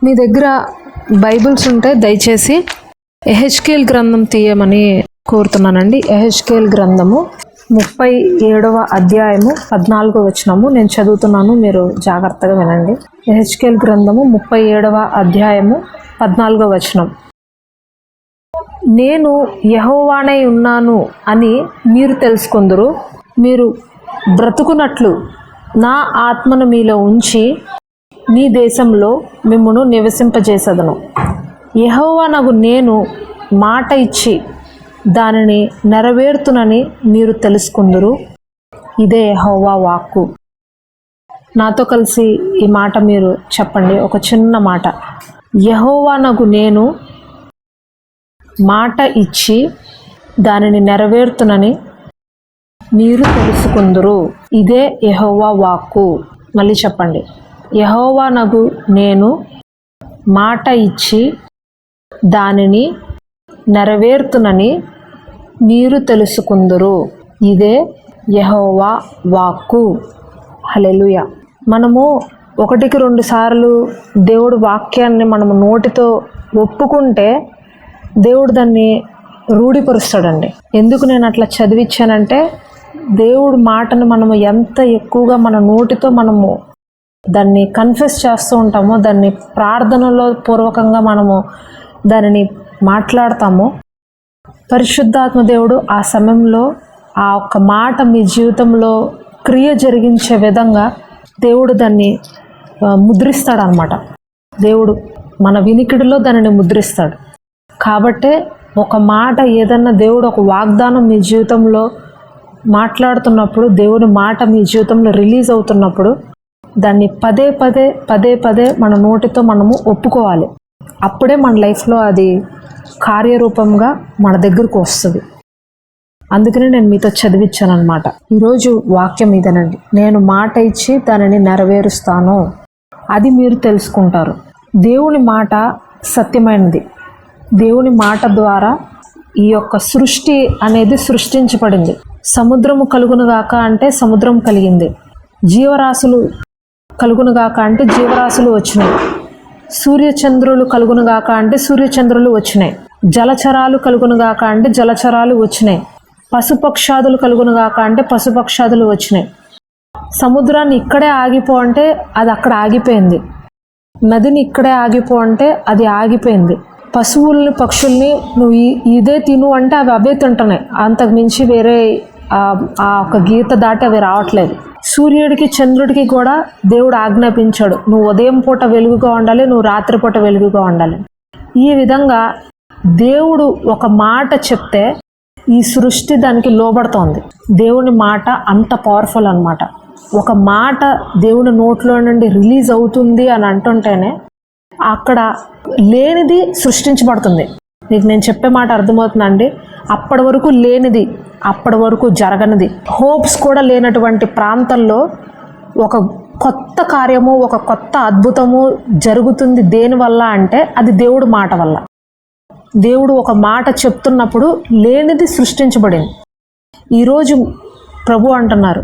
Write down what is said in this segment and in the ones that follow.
మీ దగ్గర బైబిల్స్ ఉంటే దయచేసి యెహెజ్కేలు గ్రంథం తీయమని కోరుతున్నానండి. యెహెజ్కేలు గ్రంథము 37వ అధ్యాయము 14వ వచనము నేను చదువుతున్నాను, మీరు జాగ్రత్తగా వినండి. యెహెజ్కేలు గ్రంథము 37వ అధ్యాయము 14వ వచనం. నేను యెహోవానై ఉన్నాను అని మీరు తెలుసుకొందురు, మీరు బ్రతుకునట్లు నా ఆత్మను మీలో ఉంచి నీ దేశంలో మిమ్మును నివసింపజేసదను. యెహోవానగు నేను మాట ఇచ్చి దానిని నెరవేర్తునని మీరు తెలుసుకుందురు, ఇదే యెహోవా వాక్కు. నాతో కలిసి ఈ మాట మీరు చెప్పండి, ఒక చిన్న మాట. యెహోవానగు నేను మాట ఇచ్చి దానిని నెరవేర్తునని మీరు తెలుసుకుందురు, ఇదే యెహోవా వాక్కు. మళ్ళీ చెప్పండి. యెహోవానగు నేను మాట ఇచ్చి దానిని నెరవేర్తునని మీరు తెలుసుకుందురు, ఇదే యెహోవా వాక్కు. హల్లెలూయా. మనము 1-2 సార్లు దేవుడు వాక్యాన్ని మనము నోటితో ఒప్పుకుంటే దేవుడు దాన్ని రూఢిపరుస్తాడండి. ఎందుకు నేను అట్లా చదివించానంటే, దేవుడు మాటను మనము ఎంత ఎక్కువగా మన నోటితో మనము దాన్ని కన్ఫెస్ చేస్తూ ఉంటామో, దాన్ని ప్రార్థనలో పూర్వకంగా మనము దానిని మాట్లాడతామో, పరిశుద్ధాత్మ దేవుడు ఆ సమయంలో ఆ ఒక్క మాట మీ జీవితంలో క్రియ జరిగించే విధంగా దేవుడు దాన్ని ముద్రిస్తాడనమాట. దేవుడు మన వినికిడిలో దానిని ముద్రిస్తాడు. కాబట్టే ఒక మాట ఏదన్నా దేవుడు ఒక వాగ్దానం మీ జీవితంలో మాట్లాడుతున్నప్పుడు, దేవుని మాట మీ జీవితంలో రిలీజ్ అవుతున్నప్పుడు దాన్ని పదే పదే మన నోటితో మనము ఒప్పుకోవాలి. అప్పుడే మన లైఫ్లో అది కార్యరూపంగా మన దగ్గరకు వస్తుంది. అందుకనే నేను మీతో చదివించాను అనమాట. ఈరోజు వాక్యం ఇదేనండి. నేను మాట ఇచ్చి దానిని నెరవేరుస్తాను, అది మీరు తెలుసుకుంటారు. దేవుని మాట సత్యమైనది. దేవుని మాట ద్వారా ఈ యొక్క సృష్టి అనేది సృష్టించబడింది. సముద్రము కలుగునుగాక అంటే సముద్రం కలిగింది. జీవరాశులు కలుగునుగాక అంటే జీవరాశులు వచ్చినాయి. సూర్యచంద్రులు కలుగునుగాక అంటే సూర్యచంద్రులు వచ్చినాయి. జలచరాలు కలుగునుగాక అంటే జలచరాలు వచ్చినాయి. పశుపక్షాదులు కలుగునుగాక అంటే పశుపక్షాదులు వచ్చినాయి. సముద్రాన్ని ఇక్కడే ఆగిపో అంటే అది అక్కడ ఆగిపోయింది. నదిని ఇక్కడే ఆగిపో అంటే అది ఆగిపోయింది. పశువుల్ని పక్షుల్ని నువ్వు ఇదే తిను అంటే అవి అవే తింటున్నాయి. అంతకు మించి వేరే ఆ ఒక గీత దాటి అవి రావట్లేదు. సూర్యుడికి చంద్రుడికి కూడా దేవుడు ఆజ్ఞాపించాడు, నువ్వు ఉదయం పూట వెలుగుగా ఉండాలి, నువ్వు రాత్రిపూట వెలుగుగా ఉండాలి. ఈ విధంగా దేవుడు ఒక మాట చెప్తే ఈ సృష్టి దానికి లోబడుతోంది. దేవుని మాట అంత పవర్ఫుల్ అన్నమాట. ఒక మాట దేవుని నోట్లో నుండి రిలీజ్ అవుతుంది అని అంటుంటేనే అక్కడ లేనిది సృష్టించబడుతుంది. నీకు నేను చెప్పే మాట అర్థమవుతుందండి. అప్పటి వరకు లేనిది, అప్పటి వరకు జరగనిది, హోప్స్ కూడా లేనటువంటి ప్రాంతాల్లో ఒక కొత్త కార్యము, ఒక కొత్త అద్భుతము జరుగుతుంది. దేనివల్ల అంటే అది దేవుడు మాట వల్ల. దేవుడు ఒక మాట చెప్తున్నప్పుడు లేనిది సృష్టించబడింది. ఈరోజు ప్రభు అంటున్నారు,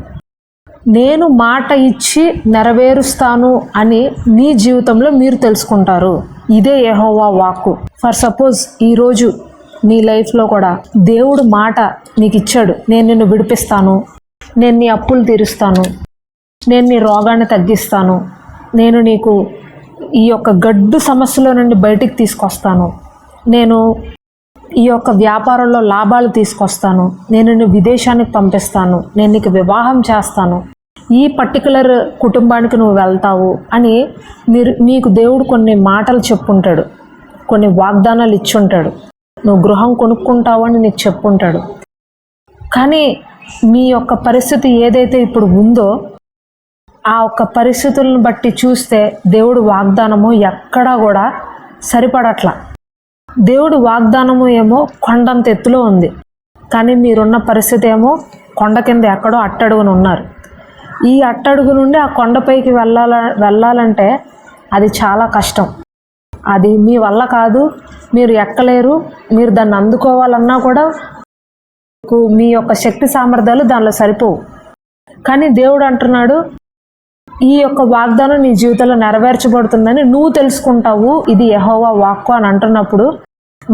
నేను మాట ఇచ్చి నెరవేరుస్తాను అని నీ జీవితంలో మీరు తెలుసుకుంటారు, ఇదే యెహోవా వాక్కు. ఫర్ సపోజ్ ఈరోజు నీ లైఫ్లో కూడా దేవుడు మాట నీకు ఇచ్చాడు, నేను నిన్ను విడిపిస్తాను, నేను నీ అప్పులు తీరుస్తాను, నేను నీ రోగాన్ని తగ్గిస్తాను, నేను నీకు ఈ యొక్క గడ్డు సమస్యలో నుండి బయటికి తీసుకొస్తాను, నేను ఈ యొక్క వ్యాపారంలో లాభాలు తీసుకొస్తాను, నేను నిన్ను విదేశానికి పంపిస్తాను, నేను నీకు వివాహం చేస్తాను, ఈ పర్టికులర్ కుటుంబానికి నువ్వు వెళ్తావు అని మీకు దేవుడు కొన్ని మాటలు చెప్పుంటాడు, కొన్ని వాగ్దానాలు ఇచ్చుంటాడు. నువ్వు గృహం కొనుక్కుంటావు అని నీకు చెప్పుంటాడు. కానీ మీ యొక్క పరిస్థితి ఏదైతే ఇప్పుడు ఉందో ఆ ఒక్క పరిస్థితులను బట్టి చూస్తే దేవుడు వాగ్దానము ఎక్కడా కూడా సరిపడట్లా. దేవుడు వాగ్దానము ఏమో కొండంత ఎత్తులో ఉంది, కానీ మీరున్న పరిస్థితి ఏమో కొండ కింద ఎక్కడో అట్టడుగున ఉన్నారు. ఈ అట్టడుగు నుండి ఆ కొండపైకి వెళ్ళాలంటే అది చాలా కష్టం. అది మీ వల్ల కాదు, మీరు ఎక్కలేరు. మీరు దాన్ని అందుకోవాలన్నా కూడా మీ యొక్క శక్తి సామర్థ్యాలు దానిలో సరిపోవు. కానీ దేవుడు అంటున్నాడు, ఈ యొక్క వాగ్దానం నీ జీవితంలో నెరవేర్చబడుతుందని నువ్వు తెలుసుకుంటావు. ఇది యెహోవా వాక్కు అని అంటున్నప్పుడు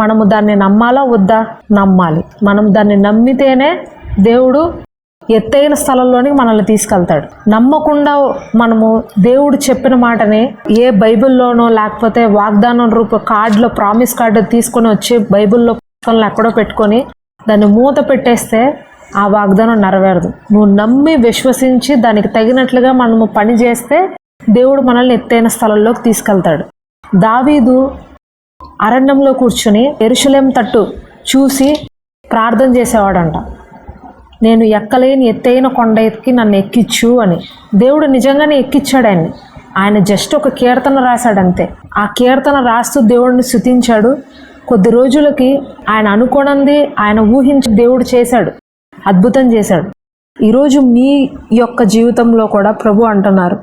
మనము దాన్ని నమ్మాలా వద్దా? నమ్మాలి. మనం దాన్ని నమ్మితేనే దేవుడు ఎత్తైన స్థలంలోనికి మనల్ని తీసుకెళ్తాడు. నమ్మకుండా మనము దేవుడు చెప్పిన మాటని ఏ బైబిల్లోనో లేకపోతే వాగ్దానం రూప కార్డులో ప్రామిస్ కార్డు తీసుకొని వచ్చి బైబిల్లో పుస్తకంలో ఎక్కడో పెట్టుకొని దాన్ని మూత పెట్టేస్తే ఆ వాగ్దానం నెరవేరదు. నువ్వు నమ్మి విశ్వసించి దానికి తగినట్లుగా మనము పని చేస్తే దేవుడు మనల్ని ఎత్తైన స్థలంలోకి తీసుకెళ్తాడు. దావీదు అరణ్యంలో కూర్చుని యెరూషలేము తట్టు చూసి ప్రార్థన చేసేవాడంట. నేను ఎక్కలేని ఎత్తైన కొండ ఎక్కి నన్ను ఎక్కిచ్చు అని. దేవుడు నిజంగానే ఎక్కిచ్చాడు ఆయన్ని. ఆయన జస్ట్ ఒక కీర్తన రాశాడంతే. ఆ కీర్తన రాస్తూ దేవుడిని స్తుతించాడు. కొద్ది రోజులకి ఆయన అనుకోనంది ఆయన ఊహించి దేవుడు చేశాడు, అద్భుతం చేశాడు. ఈరోజు మీ యొక్క జీవితంలో కూడా ప్రభు అంటున్నారు,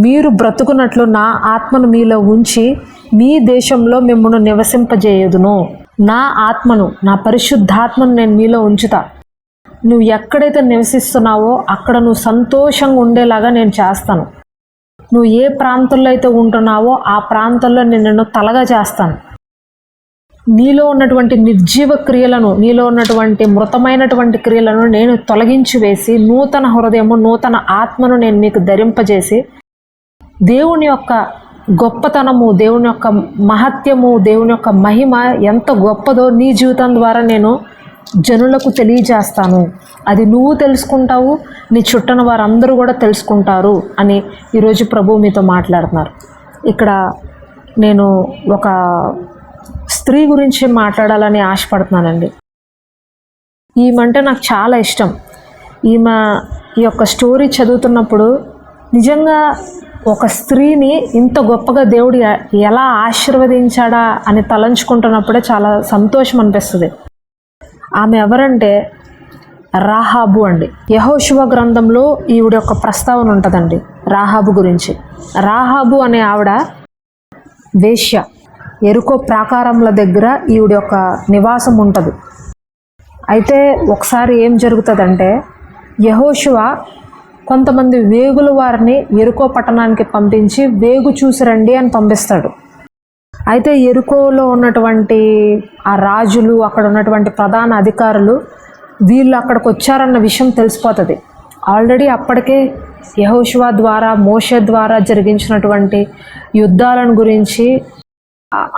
మీరు బ్రతుకున్నట్లు నా ఆత్మను మీలో ఉంచి మీ దేశంలో మిమ్మల్ని నివసింపజేయుదును. నా ఆత్మను, నా పరిశుద్ధాత్మను నేను మీలో ఉంచుతా. నువ్వు ఎక్కడైతే నివసిస్తున్నావో అక్కడ నువ్వు సంతోషంగా ఉండేలాగా నేను చేస్తాను. నువ్వు ఏ ప్రాంతంలో అయితే ఉంటున్నావో ఆ ప్రాంతంలో నేను నిన్ను తలగా చేస్తాను. నీలో ఉన్నటువంటి నిర్జీవ క్రియలను, నీలో ఉన్నటువంటి మృతమైనటువంటి క్రియలను నేను తొలగించి వేసి నూతన హృదయము, నూతన ఆత్మను నేను మీకు ధరింపజేసి దేవుని యొక్క గొప్పతనము, దేవుని యొక్క మహత్యము, దేవుని యొక్క మహిమ ఎంత గొప్పదో నీ జీవితం ద్వారా నేను జనులకు తెలియజేస్తాను. అది నువ్వు తెలుసుకుంటావు, నీ చుట్టన వారందరూ కూడా తెలుసుకుంటారు అని ఈరోజు ప్రభు మీతో మాట్లాడుతున్నారు. ఇక్కడ నేను ఒక స్త్రీ గురించి మాట్లాడాలని ఆశపడుతున్నానండి. ఈమె నాకు చాలా ఇష్టం. ఈమె ఈ యొక్క స్టోరీ చదువుతున్నప్పుడు నిజంగా ఒక స్త్రీని ఇంత గొప్పగా దేవుడు ఎలా ఆశీర్వదించాడా అని తలంచుకుంటున్నప్పుడే చాలా సంతోషం అనిపిస్తుంది. ఆమె ఎవరంటే రాహాబు అండి. యెహోషువ గ్రంథంలో ఈవిడ యొక్క ప్రస్తావన ఉంటుందండి రాహాబు గురించి. రాహాబు అనే ఆవిడ వేశ్య. ఎరుకో ప్రాకారముల దగ్గర ఈవిడ యొక్క నివాసం ఉంటుంది. అయితే ఒకసారి ఏం జరుగుతుందంటే యెహోషువ కొంతమంది వేగుల వారిని ఎరుకో పట్టణానికి పంపించి వేగు చూసి రండి అని పంపిస్తాడు. అయితే ఎరుకోలో ఉన్నటువంటి ఆ రాజులు, అక్కడ ఉన్నటువంటి ప్రధాన అధికారులు వీళ్ళు అక్కడికి వచ్చారన్న విషయం తెలిసిపోతుంది. ఆల్రెడీ అప్పటికే యెహోషువ ద్వారా, మోషే ద్వారా జరిగించినటువంటి యుద్ధాలను గురించి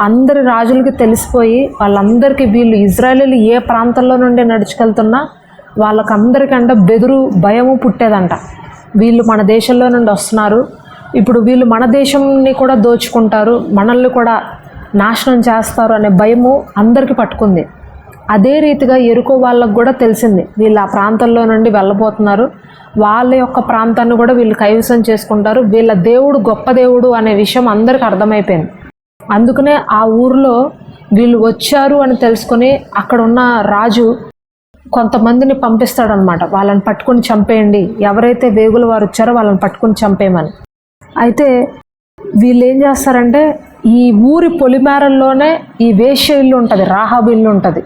అందరి రాజులకి తెలిసిపోయి వాళ్ళందరికీ వీళ్ళు ఇజ్రాయేలీలు ఏ ప్రాంతంలో నుండి నడుచుకెళ్తున్నా వాళ్ళకందరికంటే బెదురు, భయము పుట్టేదంట. వీళ్ళు మన దేశంలో నుండి వస్తున్నారు, ఇప్పుడు వీళ్ళు మన దేశంని కూడా దోచుకుంటారు, మనల్ని కూడా నాశనం చేస్తారు అనే భయము అందరికీ పట్టుకుంది. అదే రీతిగా ఎరుకో వాళ్ళకు కూడా తెలిసింది వీళ్ళు ఆ ప్రాంతంలో నుండి వెళ్ళబోతున్నారు, వాళ్ళ యొక్క ప్రాంతాన్ని కూడా వీళ్ళు కైవసం చేసుకుంటారు, వీళ్ళ దేవుడు గొప్ప దేవుడు అనే విషయం అందరికీ అర్థమైపోయింది. అందుకనే ఆ ఊరిలో వీళ్ళు వచ్చారు అని తెలుసుకొని అక్కడ ఉన్న రాజు కొంతమందిని పంపిస్తాడనమాట. వాళ్ళని పట్టుకుని చంపేయండి, ఎవరైతే వేగుల వారు వచ్చారో వాళ్ళని పట్టుకుని చంపేయమని. అయితే వీళ్ళు ఏం చేస్తారంటే ఈ ఊరి పొలిమేరల్లోనే ఈ వేశ్య ఇల్లు ఉంటుంది, రాహాబు ఇల్లు ఉంటుంది.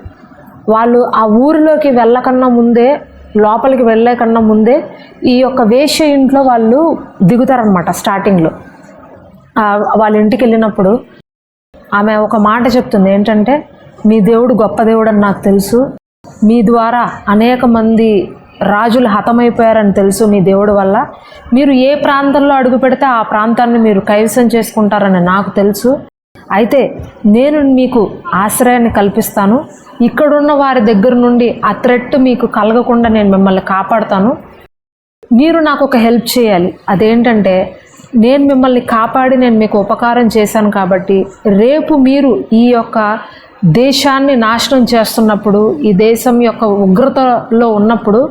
వాళ్ళు ఆ ఊరిలోకి వెళ్ళకన్నా ముందే, లోపలికి వెళ్ళే కన్నా ముందే ఈ యొక్క వేశ్య ఇంట్లో వాళ్ళు దిగుతారనమాట. స్టార్టింగ్లో వాళ్ళ ఇంటికి వెళ్ళినప్పుడు ఆమె ఒక మాట చెప్తుంది, ఏంటంటే మీ దేవుడు గొప్ప దేవుడు అని నాకు తెలుసు, మీ ద్వారా అనేక మంది రాజులు హతమైపోయారని తెలుసు మీ దేవుడి వల్ల, మీరు ఏ ప్రాంతంలో అడుగు పెడితే ఆ ప్రాంతాన్ని మీరు కైవసం చేసుకుంటారని నాకు తెలుసు. అయితే నేను మీకు ఆశ్రయాన్ని కల్పిస్తాను, ఇక్కడున్న వారి దగ్గర నుండి ఆ థ్రెట్ మీకు కలగకుండా నేను మిమ్మల్ని కాపాడుతాను. మీరు నాకు ఒక హెల్ప్ చేయాలి, అదేంటంటే నేను మిమ్మల్ని కాపాడి నేను మీకు ఉపకారం చేశాను కాబట్టి రేపు మీరు ఈ యొక్క దేశాన్ని నాశనం చేస్తున్నప్పుడు, ఈ దేశం యొక్క ఉగ్రతలో ఉన్నప్పుడు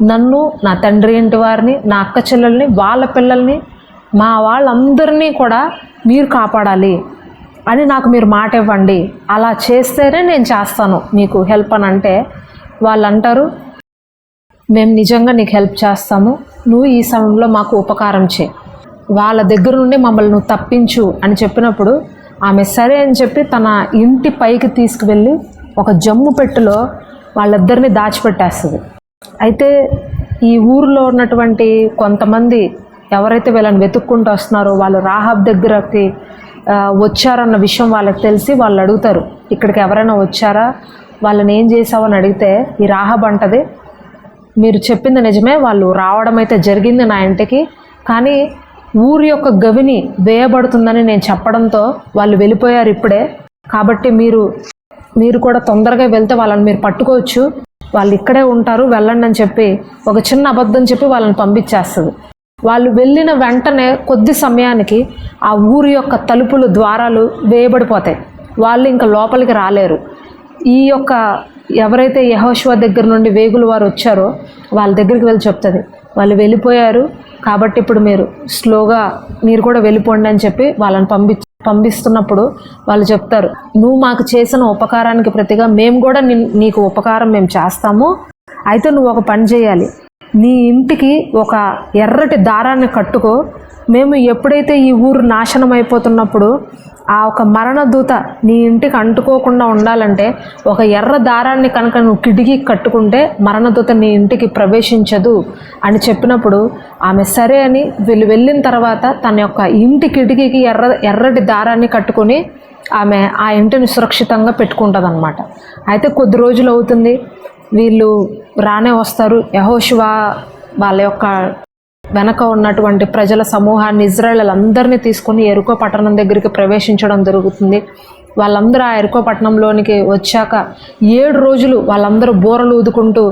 నన్ను, నా తండ్రి ఇంటి వారిని, నా అక్క చెల్లెల్ని, వాళ్ళ పిల్లల్ని, మా వాళ్ళందరినీ కూడా మీరు కాపాడాలి అని నాకు మీరు మాట ఇవ్వండి, అలా చేస్తేనే నేను చేస్తాను మీకు హెల్ప్ అని. అంటే వాళ్ళు అంటారు, మేము నిజంగా నీకు హెల్ప్ చేస్తాము, నువ్వు ఈ సమయంలో మాకు ఉపకారం చేయి, వాళ్ళ దగ్గర నుండి మమ్మల్ని నువ్వు తప్పించు అని చెప్పినప్పుడు ఆమె సరే అని చెప్పి తన ఇంటి పైకి తీసుకువెళ్ళి ఒక జమ్ము పెట్టెలో వాళ్ళిద్దరిని దాచిపెట్టేస్తుంది. అయితే ఈ ఊరిలో ఉన్నటువంటి కొంతమంది ఎవరైతే వీళ్ళని వెతుక్కుంటూ వస్తున్నారో వాళ్ళు రాహాబ్ దగ్గరకి వచ్చారన్న విషయం వాళ్ళకి తెలిసి వాళ్ళు అడుగుతారు, ఇక్కడికి ఎవరైనా వచ్చారా, వాళ్ళని ఏం చేసావని అడిగితే ఈ రాహాబ్ అంటది, మీరు చెప్పింది నిజమే, వాళ్ళు రావడం అయితే జరిగింది నా ఇంటికి, కానీ ఊరి యొక్క గవిని వేయబడుతుందని నేను చెప్పడంతో వాళ్ళు వెళ్ళిపోయారు ఇప్పుడే, కాబట్టి మీరు కూడా తొందరగా వెళ్తే వాళ్ళని మీరు పట్టుకోవచ్చు, వాళ్ళు ఇక్కడే ఉంటారు, వెళ్ళండి అని చెప్పి ఒక చిన్న అబద్ధం చెప్పి వాళ్ళని పంపించేస్తుంది. వాళ్ళు వెళ్ళిన వెంటనే కొద్ది సమయానికి ఆ ఊరి యొక్క తలుపులు ద్వారాలు వేయబడిపోతాయి, వాళ్ళు ఇంకా లోపలికి రాలేరు. ఈ యొక్క ఎవరైతే యెహోషువ దగ్గర నుండి వేగులు వారు వచ్చారో వాళ్ళ దగ్గరికి వెళ్ళి చెప్తుంది, వాళ్ళు వెళ్ళిపోయారు కాబట్టి ఇప్పుడు మీరు స్లోగా మీరు కూడా వెళ్ళిపోండి అని చెప్పి వాళ్ళని పంపిస్తున్నప్పుడు వాళ్ళు చెప్తారు, నువ్వు మాకు చేసిన ఉపకారానికి ప్రతిగా మేము కూడా నీకు ఉపకారం మేము చేస్తాము, అయితే నువ్వు ఒక పని చేయాలి, నీ ఇంటికి ఒక ఎర్రటి దారాన్ని కట్టుకో, మేము ఎప్పుడైతే ఈ ఊరు నాశనం అయిపోతున్నప్పుడు ఆ ఒక మరణదూత నీ ఇంటికి అంటుకోకుండా ఉండాలంటే ఒక ఎర్ర దారాన్ని కనుక నువ్వు కిటికీకి కట్టుకుంటే మరణదూత నీ ఇంటికి ప్రవేశించదు అని చెప్పినప్పుడు ఆమె సరే అని వెళ్ళిన తర్వాత తన యొక్క ఇంటి కిటికీకి ఎర్రటి దారాన్ని కట్టుకొని ఆమె ఆ ఇంటిని సురక్షితంగా పెట్టుకుంటుంది అన్నమాట. అయితే కొద్ది రోజులు అవుతుంది, వీళ్ళు రానే వస్తారు. యెహోషువ వాళ్ళ యొక్క వెనక ఉన్నటువంటి ప్రజల సమూహాన్ని ఇజ్రాయేలీలందరినీ తీసుకొని యెరికో పట్టణం దగ్గరికి ప్రవేశించడం జరుగుతుంది. వాళ్ళందరూ ఆ యెరికో పట్టణంలోనికి వచ్చాక 7 రోజులు వాళ్ళందరూ బూరలు ఊదుకుంటూ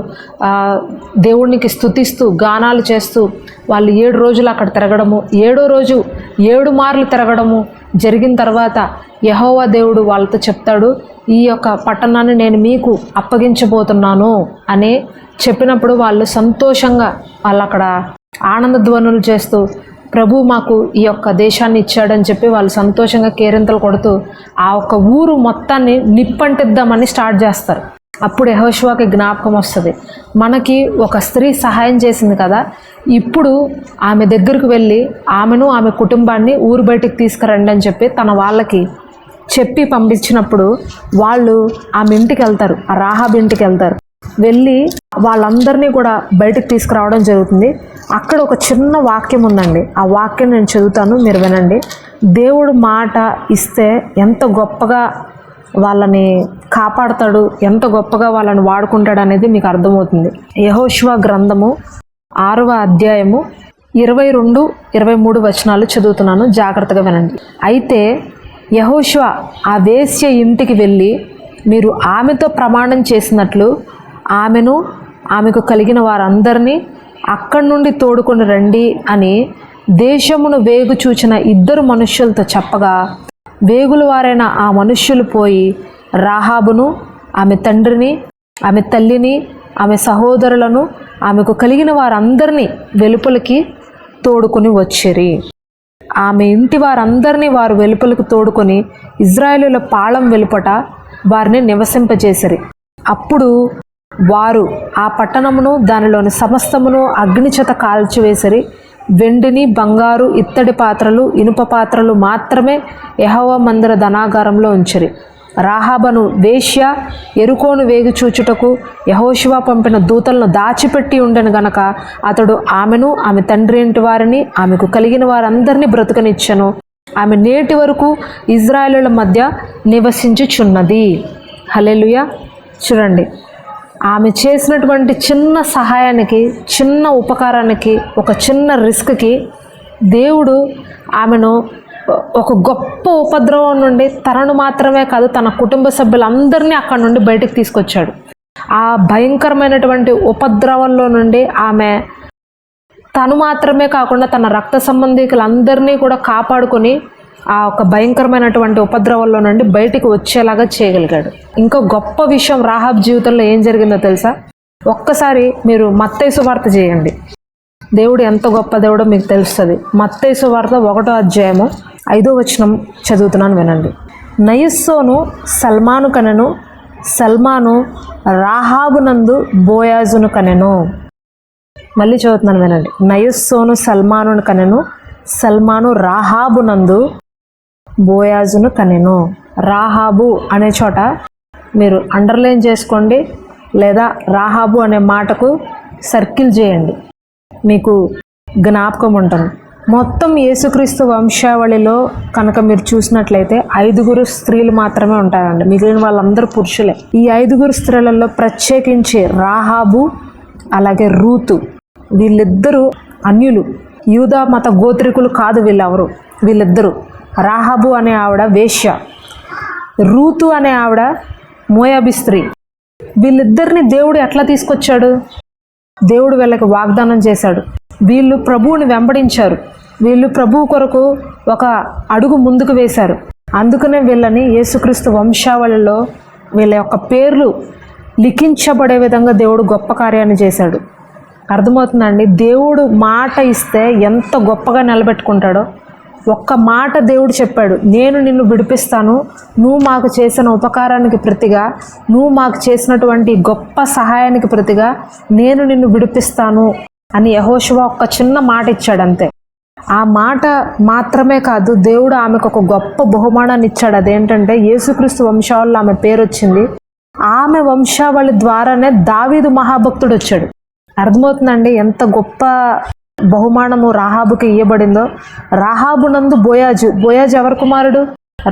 దేవునికి స్తుతిస్తూ గానాలు చేస్తూ వాళ్ళు 7 రోజులు అక్కడ తిరగడము, 7వ రోజు 7 మార్లు తిరగడము జరిగిన తర్వాత యెహోవా దేవుడు వాళ్ళతో చెప్తాడు, ఈ యొక్క పట్టణాన్ని నేను మీకు అప్పగించబోతున్నాను అని చెప్పినప్పుడు వాళ్ళు సంతోషంగా వాళ్ళు అక్కడ ఆనంద ధ్వనులు చేస్తూ ప్రభు మాకు ఈ యొక్క దేశాన్ని ఇచ్చాడని చెప్పి వాళ్ళు సంతోషంగా కేరింతలు కొడుతూ ఆ ఒక్క ఊరు మొత్తాన్ని నిప్పంటిద్దామని స్టార్ట్ చేస్తారు. అప్పుడు యెహోషువకి జ్ఞాపకం వస్తుంది, మనకి ఒక స్త్రీ సహాయం చేసింది కదా, ఇప్పుడు ఆమె దగ్గరికి వెళ్ళి ఆమెను ఆమె కుటుంబాన్ని ఊరు బయటికి తీసుకురండి అని చెప్పి తన వాళ్ళకి చెప్పి పంపించినప్పుడు వాళ్ళు ఆమె ఇంటికి వెళ్తారు, ఆ రాహాబ్ ఇంటికి వెళ్తారు. వెళ్ళి వాళ్ళందరినీ కూడా బయటకు తీసుకురావడం జరుగుతుంది. అక్కడ ఒక చిన్న వాక్యం ఉందండి, ఆ వాక్యం నేను చదువుతాను, మీరు వినండి. దేవుడు మాట ఇస్తే ఎంత గొప్పగా వాళ్ళని కాపాడతాడు, ఎంత గొప్పగా వాళ్ళని వాడుకుంటాడు అనేది మీకు అర్థమవుతుంది. యెహోషువ గ్రంథము 6వ అధ్యాయము 22, 23 వచనాలు చదువుతున్నాను, జాగ్రత్తగా వినండి. అయితే యెహోషువ ఆ వేశ్య ఇంటికి వెళ్ళి మీరు ఆమెతో ప్రమాణం చేసినట్లు ఆమెను ఆమెకు కలిగిన వారందరినీ అక్కడి నుండి తోడుకొని రండి అని దేశమును వేగు చూచిన 2 మనుష్యులతో చెప్పగా వేగుల వారైన ఆ మనుష్యులు పోయి రాహాబును ఆమె తండ్రిని ఆమె తల్లిని ఆమె సహోదరులను ఆమెకు కలిగిన వారందరినీ వెలుపలికి తోడుకొని వచ్చిరి. ఆమె ఇంటి వారందరినీ వారు వెలుపలకు తోడుకొని ఇజ్రాయేలుల పాళెం వెలుపట వారిని నివసింపజేసిరి. అప్పుడు వారు ఆ పట్టణమును దానిలోని సమస్తమును అగ్నిచేత కాల్చివేసిరి. వెండిని బంగారు ఇత్తడి పాత్రలు ఇనుప పాత్రలు మాత్రమే యెహోవా మందిర ధనాగారంలో ఉంచిరి. రాహాబను వేశ్య యెరికోను వేగు చూచుటకు యెహోషువ పంపిన దూతలను దాచిపెట్టి ఉండెను గనక అతడు ఆమెను ఆమె తండ్రి ఇంటి వారిని ఆమెకు కలిగిన వారందరినీ బ్రతుకనిచ్చెను. ఆమె నేటి వరకు ఇజ్రాయేలుల మధ్య నివసించుచున్నది. హల్లెలూయా. చూడండి, ఆమె చేసినటువంటి చిన్న సహాయానికి, చిన్న ఉపకారానికి, ఒక చిన్న రిస్క్కి దేవుడు ఆమెను ఒక గొప్ప ఉపద్రవం నుండి తనను మాత్రమే కాదు తన కుటుంబ సభ్యులందరినీ అక్కడ నుండి బయటకు తీసుకొచ్చాడు. ఆ భయంకరమైనటువంటి ఉపద్రవంలో నుండి ఆమె తను మాత్రమే కాకుండా తన రక్త సంబంధికులందరినీ కూడా కాపాడుకొని ఆ ఒక భయంకరమైనటువంటి ఉపద్రవంలో నుండి బయటికి వచ్చేలాగా చేయగలిగాడు. ఇంకో గొప్ప విషయం రాహాబ్ జీవితంలో ఏం జరిగిందో తెలుసా? ఒక్కసారి మీరు మత్తయి సువార్త చేయండి, దేవుడు ఎంత గొప్ప దేవుడో మీకు తెలుస్తుంది. మత్తయి సువార్త 1వ అధ్యాయము 5వ వచనం చదువుతున్నాను, వినండి. నయస్సోను సల్మాను కనెను, సల్మాను రాహాబునందు బోయాజును కనెను. మళ్ళీ చదువుతున్నాను, వినండి. నయస్సోను సల్మాను కనెను, సల్మాను రాహాబునందు బోయాజును కనెను. రాహాబు అనే చోట మీరు అండర్లైన్ చేసుకోండి, లేదా రాహాబు అనే మాటకు సర్కిల్ చేయండి, మీకు జ్ఞాపకం ఉంటుంది. మొత్తం యేసుక్రీస్తు వంశావళిలో కనుక మీరు చూసినట్లయితే 5 స్త్రీలు మాత్రమే ఉంటారండి, మిగిలిన వాళ్ళందరూ పురుషులే. ఈ 5 స్త్రీలలో ప్రత్యేకించి రాహాబు అలాగే రూతు, వీళ్ళిద్దరూ అన్యులు, యూదా మత గోత్రికులు కాదు వీళ్ళిద్దరూ. రాహాబు అనే ఆవిడ వేశ్య, రూతు అనే ఆవిడ మోయాబీ స్త్రీ. వీళ్ళిద్దరిని దేవుడు ఎట్లా తీసుకొచ్చాడు? దేవుడు వీళ్ళకి వాగ్దానం చేశాడు. వీళ్ళు ప్రభువుని వెంబడించారు, వీళ్ళు ప్రభువు కొరకు ఒక అడుగు ముందుకు వేశారు. అందుకనే వీళ్ళని యేసుక్రీస్తు వంశావళిలో వీళ్ళ యొక్క పేర్లు లిఖించబడే విధంగా దేవుడు గొప్ప కార్యాన్ని చేశాడు. అర్థమవుతుందండి? దేవుడు మాట ఇస్తే ఎంత గొప్పగా నిలబెట్టుకుంటాడో. ఒక్క మాట దేవుడు చెప్పాడు, నేను నిన్ను విడిపిస్తాను, నువ్వు మాకు చేసిన ఉపకారానికి ప్రతిగా, నువ్వు మాకు చేసినటువంటి గొప్ప సహాయానికి ప్రతిగా నేను నిన్ను విడిపిస్తాను అని యెహోషువ ఒక్క చిన్న మాట ఇచ్చాడు అంతే. ఆ మాట మాత్రమే కాదు, దేవుడు ఆమెకు ఒక గొప్ప బహుమానాన్ని ఇచ్చాడు. అదేంటంటే యేసుక్రీస్తు వంశావళిలో ఆమె పేరు వచ్చింది. ఆమె వంశావళి ద్వారానే దావీదు మహాభక్తుడు వచ్చాడు. అర్థమవుతుందండి ఎంత గొప్ప బహుమానము రాహాబుకి ఇవ్వబడిందో. రాహాబు నందు బోయాజు ఎవరి కుమారుడు?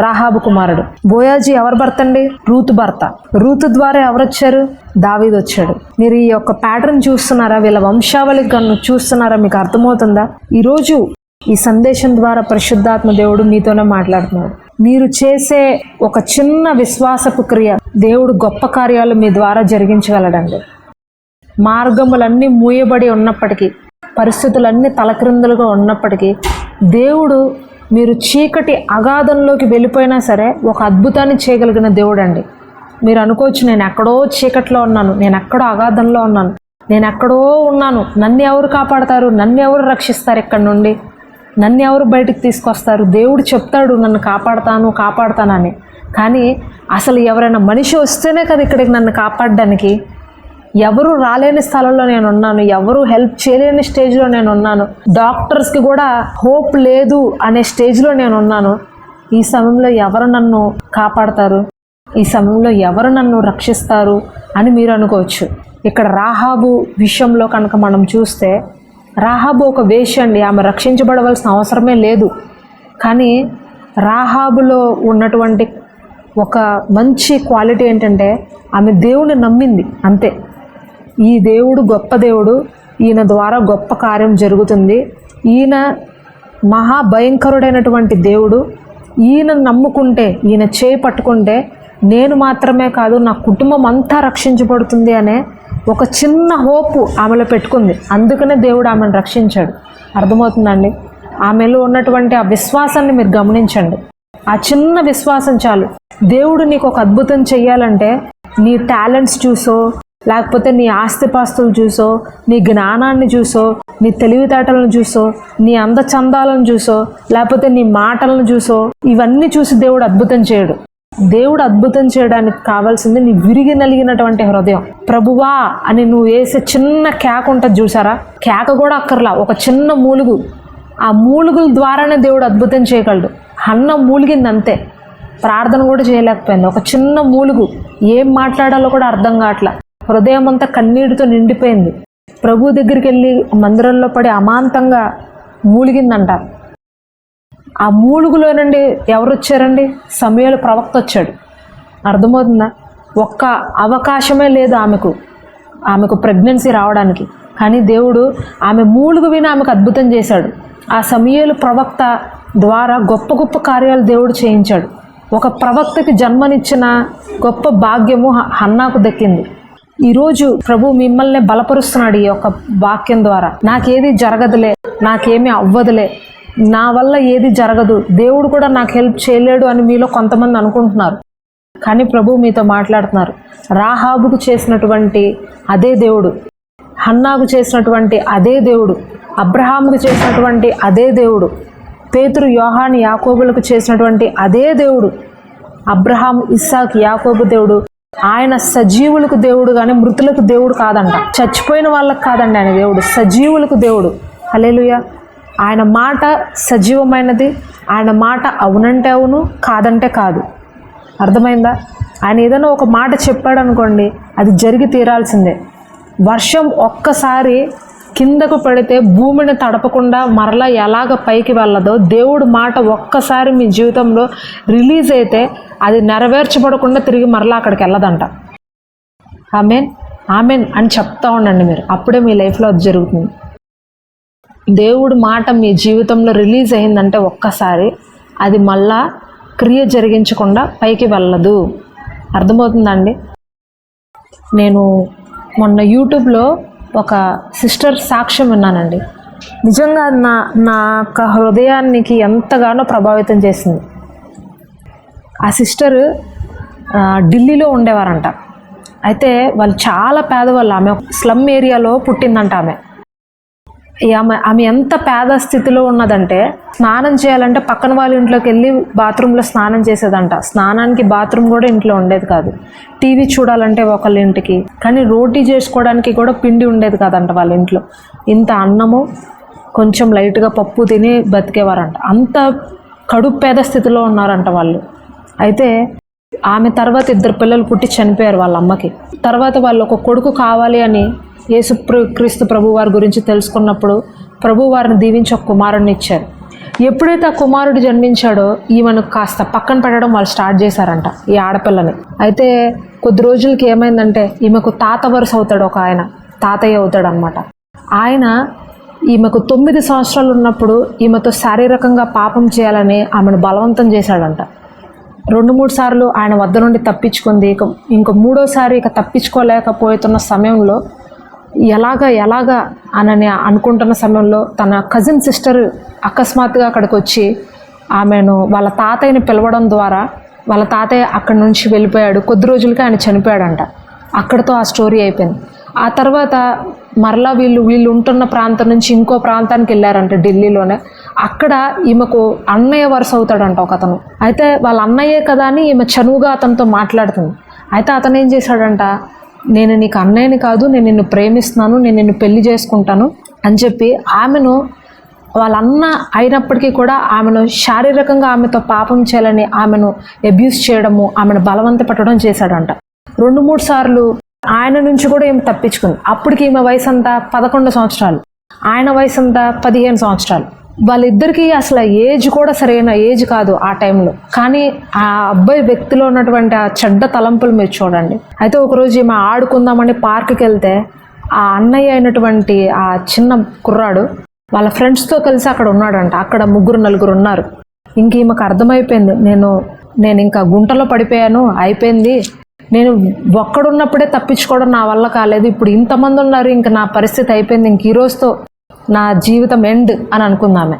రాహాబు కుమారుడు. బోయాజు ఎవరి భర్త అండి? రూతు భర్త. రూతు ద్వారా ఎవరు వచ్చారు? దావీదు వచ్చాడు. మీరు ఈ యొక్క ప్యాటర్న్ చూస్తున్నారా? వీళ్ళ వంశావళి చూస్తున్నారా? మీకు అర్థమవుతుందా? ఈరోజు ఈ సందేశం ద్వారా పరిశుద్ధాత్మ దేవుడు మీతోనే మాట్లాడుతున్నాడు. మీరు చేసే ఒక చిన్న విశ్వాసపు క్రియ దేవుడు గొప్ప కార్యాలు మీ ద్వారా జరిగించగలడండి. మార్గములన్నీ మూయబడి ఉన్నప్పటికీ, పరిస్థితులన్నీ తలక్రిందులుగా ఉన్నప్పటికీ, దేవుడు మీరు చీకటి అగాధంలోకి వెళ్ళిపోయినా సరే ఒక అద్భుతాన్ని చేయగలిగిన దేవుడు అండి. మీరు అనుకోవచ్చు, నేను ఎక్కడో చీకట్లో ఉన్నాను, నేను ఎక్కడో అగాధంలో ఉన్నాను, నేను ఎక్కడో ఉన్నాను, నన్ను ఎవరు కాపాడతారు, నన్ను ఎవరు రక్షిస్తారు, ఇక్కడి నుండి నన్ను ఎవరు బయటికి తీసుకొస్తారు? దేవుడు చెప్తాడు నన్ను కాపాడతానని. కానీ అసలు ఎవరైనా మనిషి వస్తేనే కదా ఇక్కడికి నన్ను కాపాడడానికి. ఎవరు రాలేని స్థలంలో నేను ఉన్నాను, ఎవరు హెల్ప్ చేయలేని స్టేజ్లో నేను ఉన్నాను, డాక్టర్స్కి కూడా హోప్ లేదు అనే స్టేజ్లో నేను ఉన్నాను. ఈ సమయంలో ఎవరు నన్ను కాపాడతారు, ఈ సమయంలో ఎవరు నన్ను రక్షిస్తారు అని మీరు అనుకోవచ్చు. ఇక్కడ రాహాబు విషయంలో కనుక మనం చూస్తే, రాహాబు ఒక వేశ్య అండి, ఆమె రక్షించబడవలసిన అవసరమే లేదు. కానీ రాహాబులో ఉన్నటువంటి ఒక మంచి క్వాలిటీ ఏంటంటే ఆమె దేవుని నమ్మింది అంతే. ఈ దేవుడు గొప్ప దేవుడు, ఈయన ద్వారా గొప్ప కార్యం జరుగుతుంది, ఈయన మహాభయంకరుడైనటువంటి దేవుడు, ఈయన నమ్ముకుంటే, ఈయన చేయి పట్టుకుంటే నేను మాత్రమే కాదు నా కుటుంబం అంతా రక్షించబడుతుంది అనే ఒక చిన్న హోపు ఆమెలో పెట్టుకుంది. అందుకనే దేవుడు ఆమెను రక్షించాడు. అర్థమవుతుందండి? ఆమెలో ఉన్నటువంటి ఆ విశ్వాసాన్ని మీరు గమనించండి. ఆ చిన్న విశ్వాసం చాలు. దేవుడు నీకు ఒక అద్భుతం చెయ్యాలంటే నీ టాలెంట్స్ చూసో, లేకపోతే నీ ఆస్తిపాస్తులు చూసో, నీ జ్ఞానాన్ని చూసో, నీ తెలివితేటలను చూసో, నీ అందచందాలను చూసో, లేకపోతే నీ మాటలను చూసో, ఇవన్నీ చూసి దేవుడు అద్భుతం చేయడు. దేవుడు అద్భుతం చేయడానికి కావాల్సింది నీ విరిగి నలిగినటువంటి హృదయం. ప్రభువా అని నువ్వు వేసే చిన్న కేక ఉంటుంది చూసారా? కేక కూడా అక్కర్లా, ఒక చిన్న మూలుగు. ఆ మూలుగుల ద్వారానే దేవుడు అద్భుతం చేయగలడు. హన్న మూలిగింది అంతే, ప్రార్థన కూడా చేయలేకపోయింది. ఒక చిన్న మూలుగు, ఏం మాట్లాడాలో కూడా అర్థం కావట్లా, హృదయం అంతా కన్నీటితో నిండిపోయింది. ప్రభు దగ్గరికి వెళ్ళి మందిరంలో పడి అమాంతంగా మూలిగిందంట. ఆ మూలుగులో నుండి ఎవరు వచ్చారండి? సమూయేలు ప్రవక్త వచ్చాడు. అర్థమవుతుందా? ఒక్క అవకాశమే లేదు ఆమెకు ప్రెగ్నెన్సీ రావడానికి. కానీ దేవుడు ఆమె మూలుగు విని ఆమెకు అద్భుతం చేశాడు. ఆ సమూయేలు ప్రవక్త ద్వారా గొప్ప గొప్ప కార్యాలు దేవుడు చేయించాడు. ఒక ప్రవక్తకి జన్మనిచ్చిన గొప్ప భాగ్యము హన్నాకు దక్కింది. ఈరోజు ప్రభు మిమ్మల్ని బలపరుస్తున్నాడు ఈ యొక్క వాక్యం ద్వారా. నాకేది జరగదులే, నాకేమీ అవ్వదులే, నా వల్ల ఏది జరగదు, దేవుడు కూడా నాకు హెల్ప్ చేయలేడు అని మీలో కొంతమంది అనుకుంటున్నారు. కానీ ప్రభు మీతో మాట్లాడుతున్నారు. రాహాబుకు చేసినటువంటి అదే దేవుడు, హన్నాకు చేసినటువంటి అదే దేవుడు, అబ్రహాముకు చేసినటువంటి అదే దేవుడు, పేతురు, యోహాను, యాకోబులకు చేసినటువంటి అదే దేవుడు, అబ్రహాం, ఇస్సాక్, యాకోబు దేవుడు. ఆయన సజీవులకు దేవుడు కానీ మృతులకు దేవుడు కాదంట. చచ్చిపోయిన వాళ్ళకు కాదండి ఆయన దేవుడు, సజీవులకు దేవుడు. హల్లెలూయా. ఆయన మాట సజీవమైనది, ఆయన మాట అవునంటే అవును, కాదంటే కాదు. అర్థమైందా? ఆయన ఏదైనా ఒక మాట చెప్పాడు అనుకోండి, అది జరిగి తీరాల్సిందే. వర్షం ఒక్కసారి కిందకు పడితే భూమిని తడపకుండా మరలా ఎలాగ పైకి వెళ్ళదో, దేవుడు మాట ఒక్కసారి మీ జీవితంలో రిలీజ్ అయితే అది నెరవేర్చబడకుండా తిరిగి మరలా అక్కడికి వెళ్ళదంట. ఆమెన్ ఆమెన్ అని చెప్తా ఉండండి మీరు, అప్పుడే మీ లైఫ్లో అది జరుగుతుంది. దేవుడు మాట మీ జీవితంలో రిలీజ్ అయిందంటే ఒక్కసారి అది మళ్ళా క్రియ జరిగించకుండా పైకి వెళ్ళదు. అర్థమవుతుందండి? నేను మొన్న యూట్యూబ్లో ఒక సిస్టర్ సాక్ష్యం విన్నానండి. నిజంగా నా హృదయానికి ఎంతగానో ప్రభావితం చేసింది. ఆ సిస్టర్ ఢిల్లీలో ఉండేవారంట. అయితే వాళ్ళు చాలా పేదవాళ్ళు. ఆమె స్లమ్ ఏరియాలో పుట్టిందంట. ఆమె ఎంత పేద స్థితిలో ఉన్నదంటే స్నానం చేయాలంటే పక్కన వాళ్ళ ఇంట్లోకి వెళ్ళి బాత్రూంలో స్నానం చేసేదంట. స్నానానికి బాత్రూమ్ కూడా ఇంట్లో ఉండేది కాదు. టీవీ చూడాలంటే ఒకళ్ళ ఇంటికి, కానీ రోటీ చేసుకోవడానికి కూడా పిండి ఉండేది కాదంట వాళ్ళ ఇంట్లో. ఇంత అన్నము కొంచెం లైట్గా పప్పు తిని బతికేవారంట. అంత కడుపు పేద స్థితిలో ఉన్నారంట వాళ్ళు. అయితే ఆమె తర్వాత 2 పిల్లలు పుట్టి చనిపోయారు వాళ్ళ అమ్మకి. తర్వాత వాళ్ళు ఒక కొడుకు కావాలి అని క్రీస్తు ప్రభు వారి గురించి తెలుసుకున్నప్పుడు ప్రభు వారిని దీవించి ఒక కుమారుడిని ఇచ్చారు. ఎప్పుడైతే ఆ కుమారుడు జన్మించాడో ఈమెను కాస్త పక్కన పెట్టడం వాళ్ళు స్టార్ట్ చేశారంట, ఈ ఆడపిల్లని. అయితే కొద్ది రోజులకి ఏమైందంటే ఈమెకు తాత వరుస అవుతాడు, ఒక ఆయన తాతయ్య అవుతాడు అనమాట. ఆయన ఈమెకు 9 సంవత్సరాలు ఉన్నప్పుడు ఈమెతో శారీరకంగా పాపం చేయాలని ఆమెను బలవంతం చేశాడంట. 2-3 సార్లు ఆయన వద్ద నుండి తప్పించుకుంది. ఇంక 3వసారి తప్పించుకోలేకపోతున్న సమయంలో ఎలాగా అని అనుకుంటున్న సమయంలో తన కజిన్ సిస్టర్ అకస్మాత్తుగా అక్కడికి వచ్చి ఆమెను వాళ్ళ తాతయ్యని పిలవడం ద్వారా వాళ్ళ తాతయ్య అక్కడి నుంచి వెళ్ళిపోయాడు. కొద్ది రోజులకి ఆయన చనిపోయాడంట. అక్కడితో ఆ స్టోరీ అయిపోయింది. ఆ తర్వాత మరలా వీళ్ళు ఉంటున్న ప్రాంతం నుంచి ఇంకో ప్రాంతానికి వెళ్ళారంట, ఢిల్లీలోనే. అక్కడ ఈమెకు అన్నయ్య వరుస అవుతాడంట ఒక అతను. అయితే వాళ్ళ అన్నయ్యే కదా అని ఈమె చనువుగా అతనితో మాట్లాడుతుంది. అయితే అతను ఏం చేశాడంట, నేను నీకు అన్నయ్యని కాదు, నేను నిన్ను ప్రేమిస్తున్నాను, నేను నిన్ను పెళ్లి చేసుకుంటాను అని చెప్పి ఆమెను, వాళ్ళ అన్న అయినప్పటికీ కూడా ఆమెను శారీరకంగా ఆమెతో పాపం చేయాలని ఆమెను అబ్యూస్ చేయడము, ఆమెను బలవంత పెట్టడం చేశాడంట. 2-3 సార్లు ఆయన నుంచి కూడా ఈమె తప్పించుకుంది. అప్పటికి ఈమె వయసు అంతా 11 సంవత్సరాలు, ఆయన వయసు అంతా 15 సంవత్సరాలు. వాళ్ళిద్దరికీ అసలు ఏజ్ కూడా సరైన ఏజ్ కాదు ఆ టైంలో. కానీ ఆ అబ్బాయి వ్యక్తిలో ఉన్నటువంటి ఆ చెడ్డ తలంపులు మీరు చూడండి. అయితే ఒకరోజు ఈమె ఆడుకుందామని పార్క్కి వెళ్తే ఆ అన్నయ్య అయినటువంటి ఆ చిన్న కుర్రాడు వాళ్ళ ఫ్రెండ్స్తో కలిసి అక్కడ ఉన్నాడంట. అక్కడ 3-4 ఉన్నారు. ఇంక ఈమెకు అర్థమైపోయింది, నేను ఇంకా గుంటలో పడిపోయాను, అయిపోయింది, నేను ఒక్కడున్నప్పుడే తప్పించుకోవడం నా వల్ల కాలేదు, ఇప్పుడు ఇంతమంది ఉన్నారు, ఇంక నా పరిస్థితి అయిపోయింది, ఇంక ఈ రోజుతో నా జీవితం ఎండ్ అని అనుకుందామె.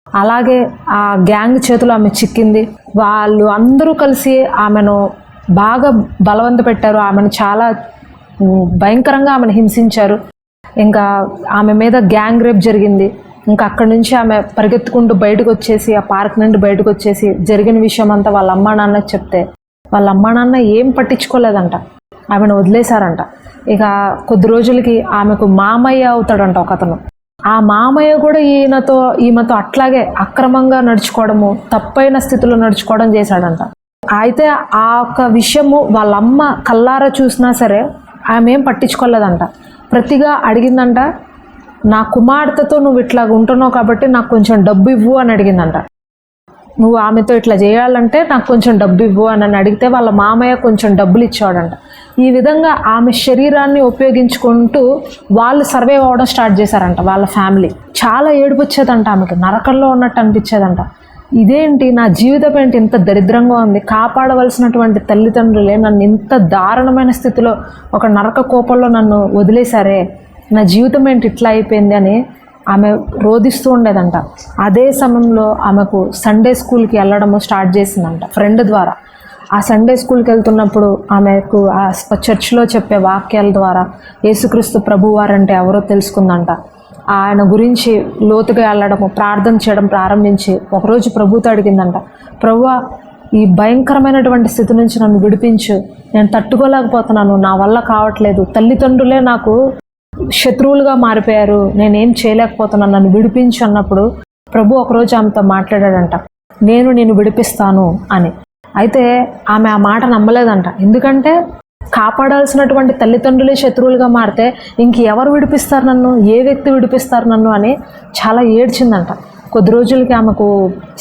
అలాగే ఆ గ్యాంగ్ చేతిలో ఆమె చిక్కింది. వాళ్ళు అందరూ కలిసి ఆమెను బాగా బలవంత పెట్టారు. ఆమెను చాలా భయంకరంగా ఆమెను హింసించారు. ఇంకా ఆమె మీద గ్యాంగ్ రేప్ జరిగింది. ఇంకా అక్కడి నుంచి ఆమె పరిగెత్తుకుంటూ బయటకు వచ్చేసి, ఆ పార్క్ నుండి బయటకు వచ్చేసి జరిగిన విషయం అంతా వాళ్ళ అమ్మా నాన్నకి చెప్తే వాళ్ళ అమ్మా నాన్న ఏం పట్టించుకోలేదంట, ఆమెను వదిలేశారంట. ఇక కొద్ది రోజులకి ఆమెకు మామయ్య అవుతాడంట ఒక అతను. ఆ మామయ్య కూడా ఈమెతో అట్లాగే అక్రమంగా నడుచుకోవడము, తప్పైన స్థితిలో నడుచుకోవడం చేశాడంట. అయితే ఆ ఒక్క విషయము వాళ్ళ అమ్మ కల్లారా చూసినా సరే ఆమె ఏం పట్టించుకోలేదంట. ప్రతిగా అడిగిందంట, నా కుమార్తెతో నువ్వు ఇట్లా ఉంటున్నావు కాబట్టి నాకు కొంచెం డబ్బు ఇవ్వు అని అడిగిందంట. నువ్వు ఆమెతో ఇట్లా చేయాలంటే నాకు కొంచెం డబ్బు ఇవ్వు అని అడిగితే వాళ్ళ మామయ్య కొంచెం డబ్బులు ఇచ్చాడంట. ఈ విధంగా ఆమె శరీరాన్ని ఉపయోగించుకుంటూ వాళ్ళు సర్వైవ్ అవ్వడం స్టార్ట్ చేశారంట వాళ్ళ ఫ్యామిలీ. చాలా ఏడుపు వచ్చేదంట ఆమెకి, నరకంలో ఉన్నట్టు అనిపించేదంట. ఇదేంటి, నా జీవితం ఏంటి ఇంత దరిద్రంగా ఉంది, కాపాడవలసినటువంటి తల్లిదండ్రులే నన్ను ఇంత దారుణమైన స్థితిలో ఒక నరక కోపంలో నన్ను వదిలేశారే, నా జీవితం ఏంటి ఇట్లా అయిపోయింది అని ఆమె రోధిస్తూ ఉండేదంట. అదే సమయంలో ఆమెకు సండే స్కూల్కి వెళ్ళడము స్టార్ట్ చేసిందంట ఫ్రెండ్ ద్వారా. ఆ సండే స్కూల్కి వెళ్తున్నప్పుడు ఆమెకు ఆ చర్చ్లో చెప్పే వాక్యాల ద్వారా యేసుక్రీస్తు ప్రభువారంటే ఎవరో తెలుసుకుందంట. ఆయన గురించి లోతుగా వెళ్ళడము, ప్రార్థన చేయడం ప్రారంభించి ఒకరోజు ప్రభుతో అడిగిందంట, ప్రభువా ఈ భయంకరమైనటువంటి స్థితి నుంచి నన్ను విడిపించు, నేను తట్టుకోలేకపోతున్నాను, నా వల్ల కావట్లేదు, తల్లిదండ్రులే నాకు శత్రువులుగా మారిపోయారు, నేనేం చేయలేకపోతున్నాను, నన్ను విడిపించు అన్నప్పుడు ప్రభు ఒకరోజు ఆమెతో మాట్లాడాడంట, నేను నిన్ను విడిపిస్తాను అని. అయితే ఆమె ఆ మాట నమ్మలేదంట. ఎందుకంటే కాపాడాల్సినటువంటి తల్లిదండ్రులే శత్రువులుగా మారితే ఇంక ఎవరు విడిపిస్తారు నన్ను, ఏ వ్యక్తి విడిపిస్తారు నన్ను అని చాలా ఏడ్చిందంట. కొద్ది రోజులకి ఆమెకు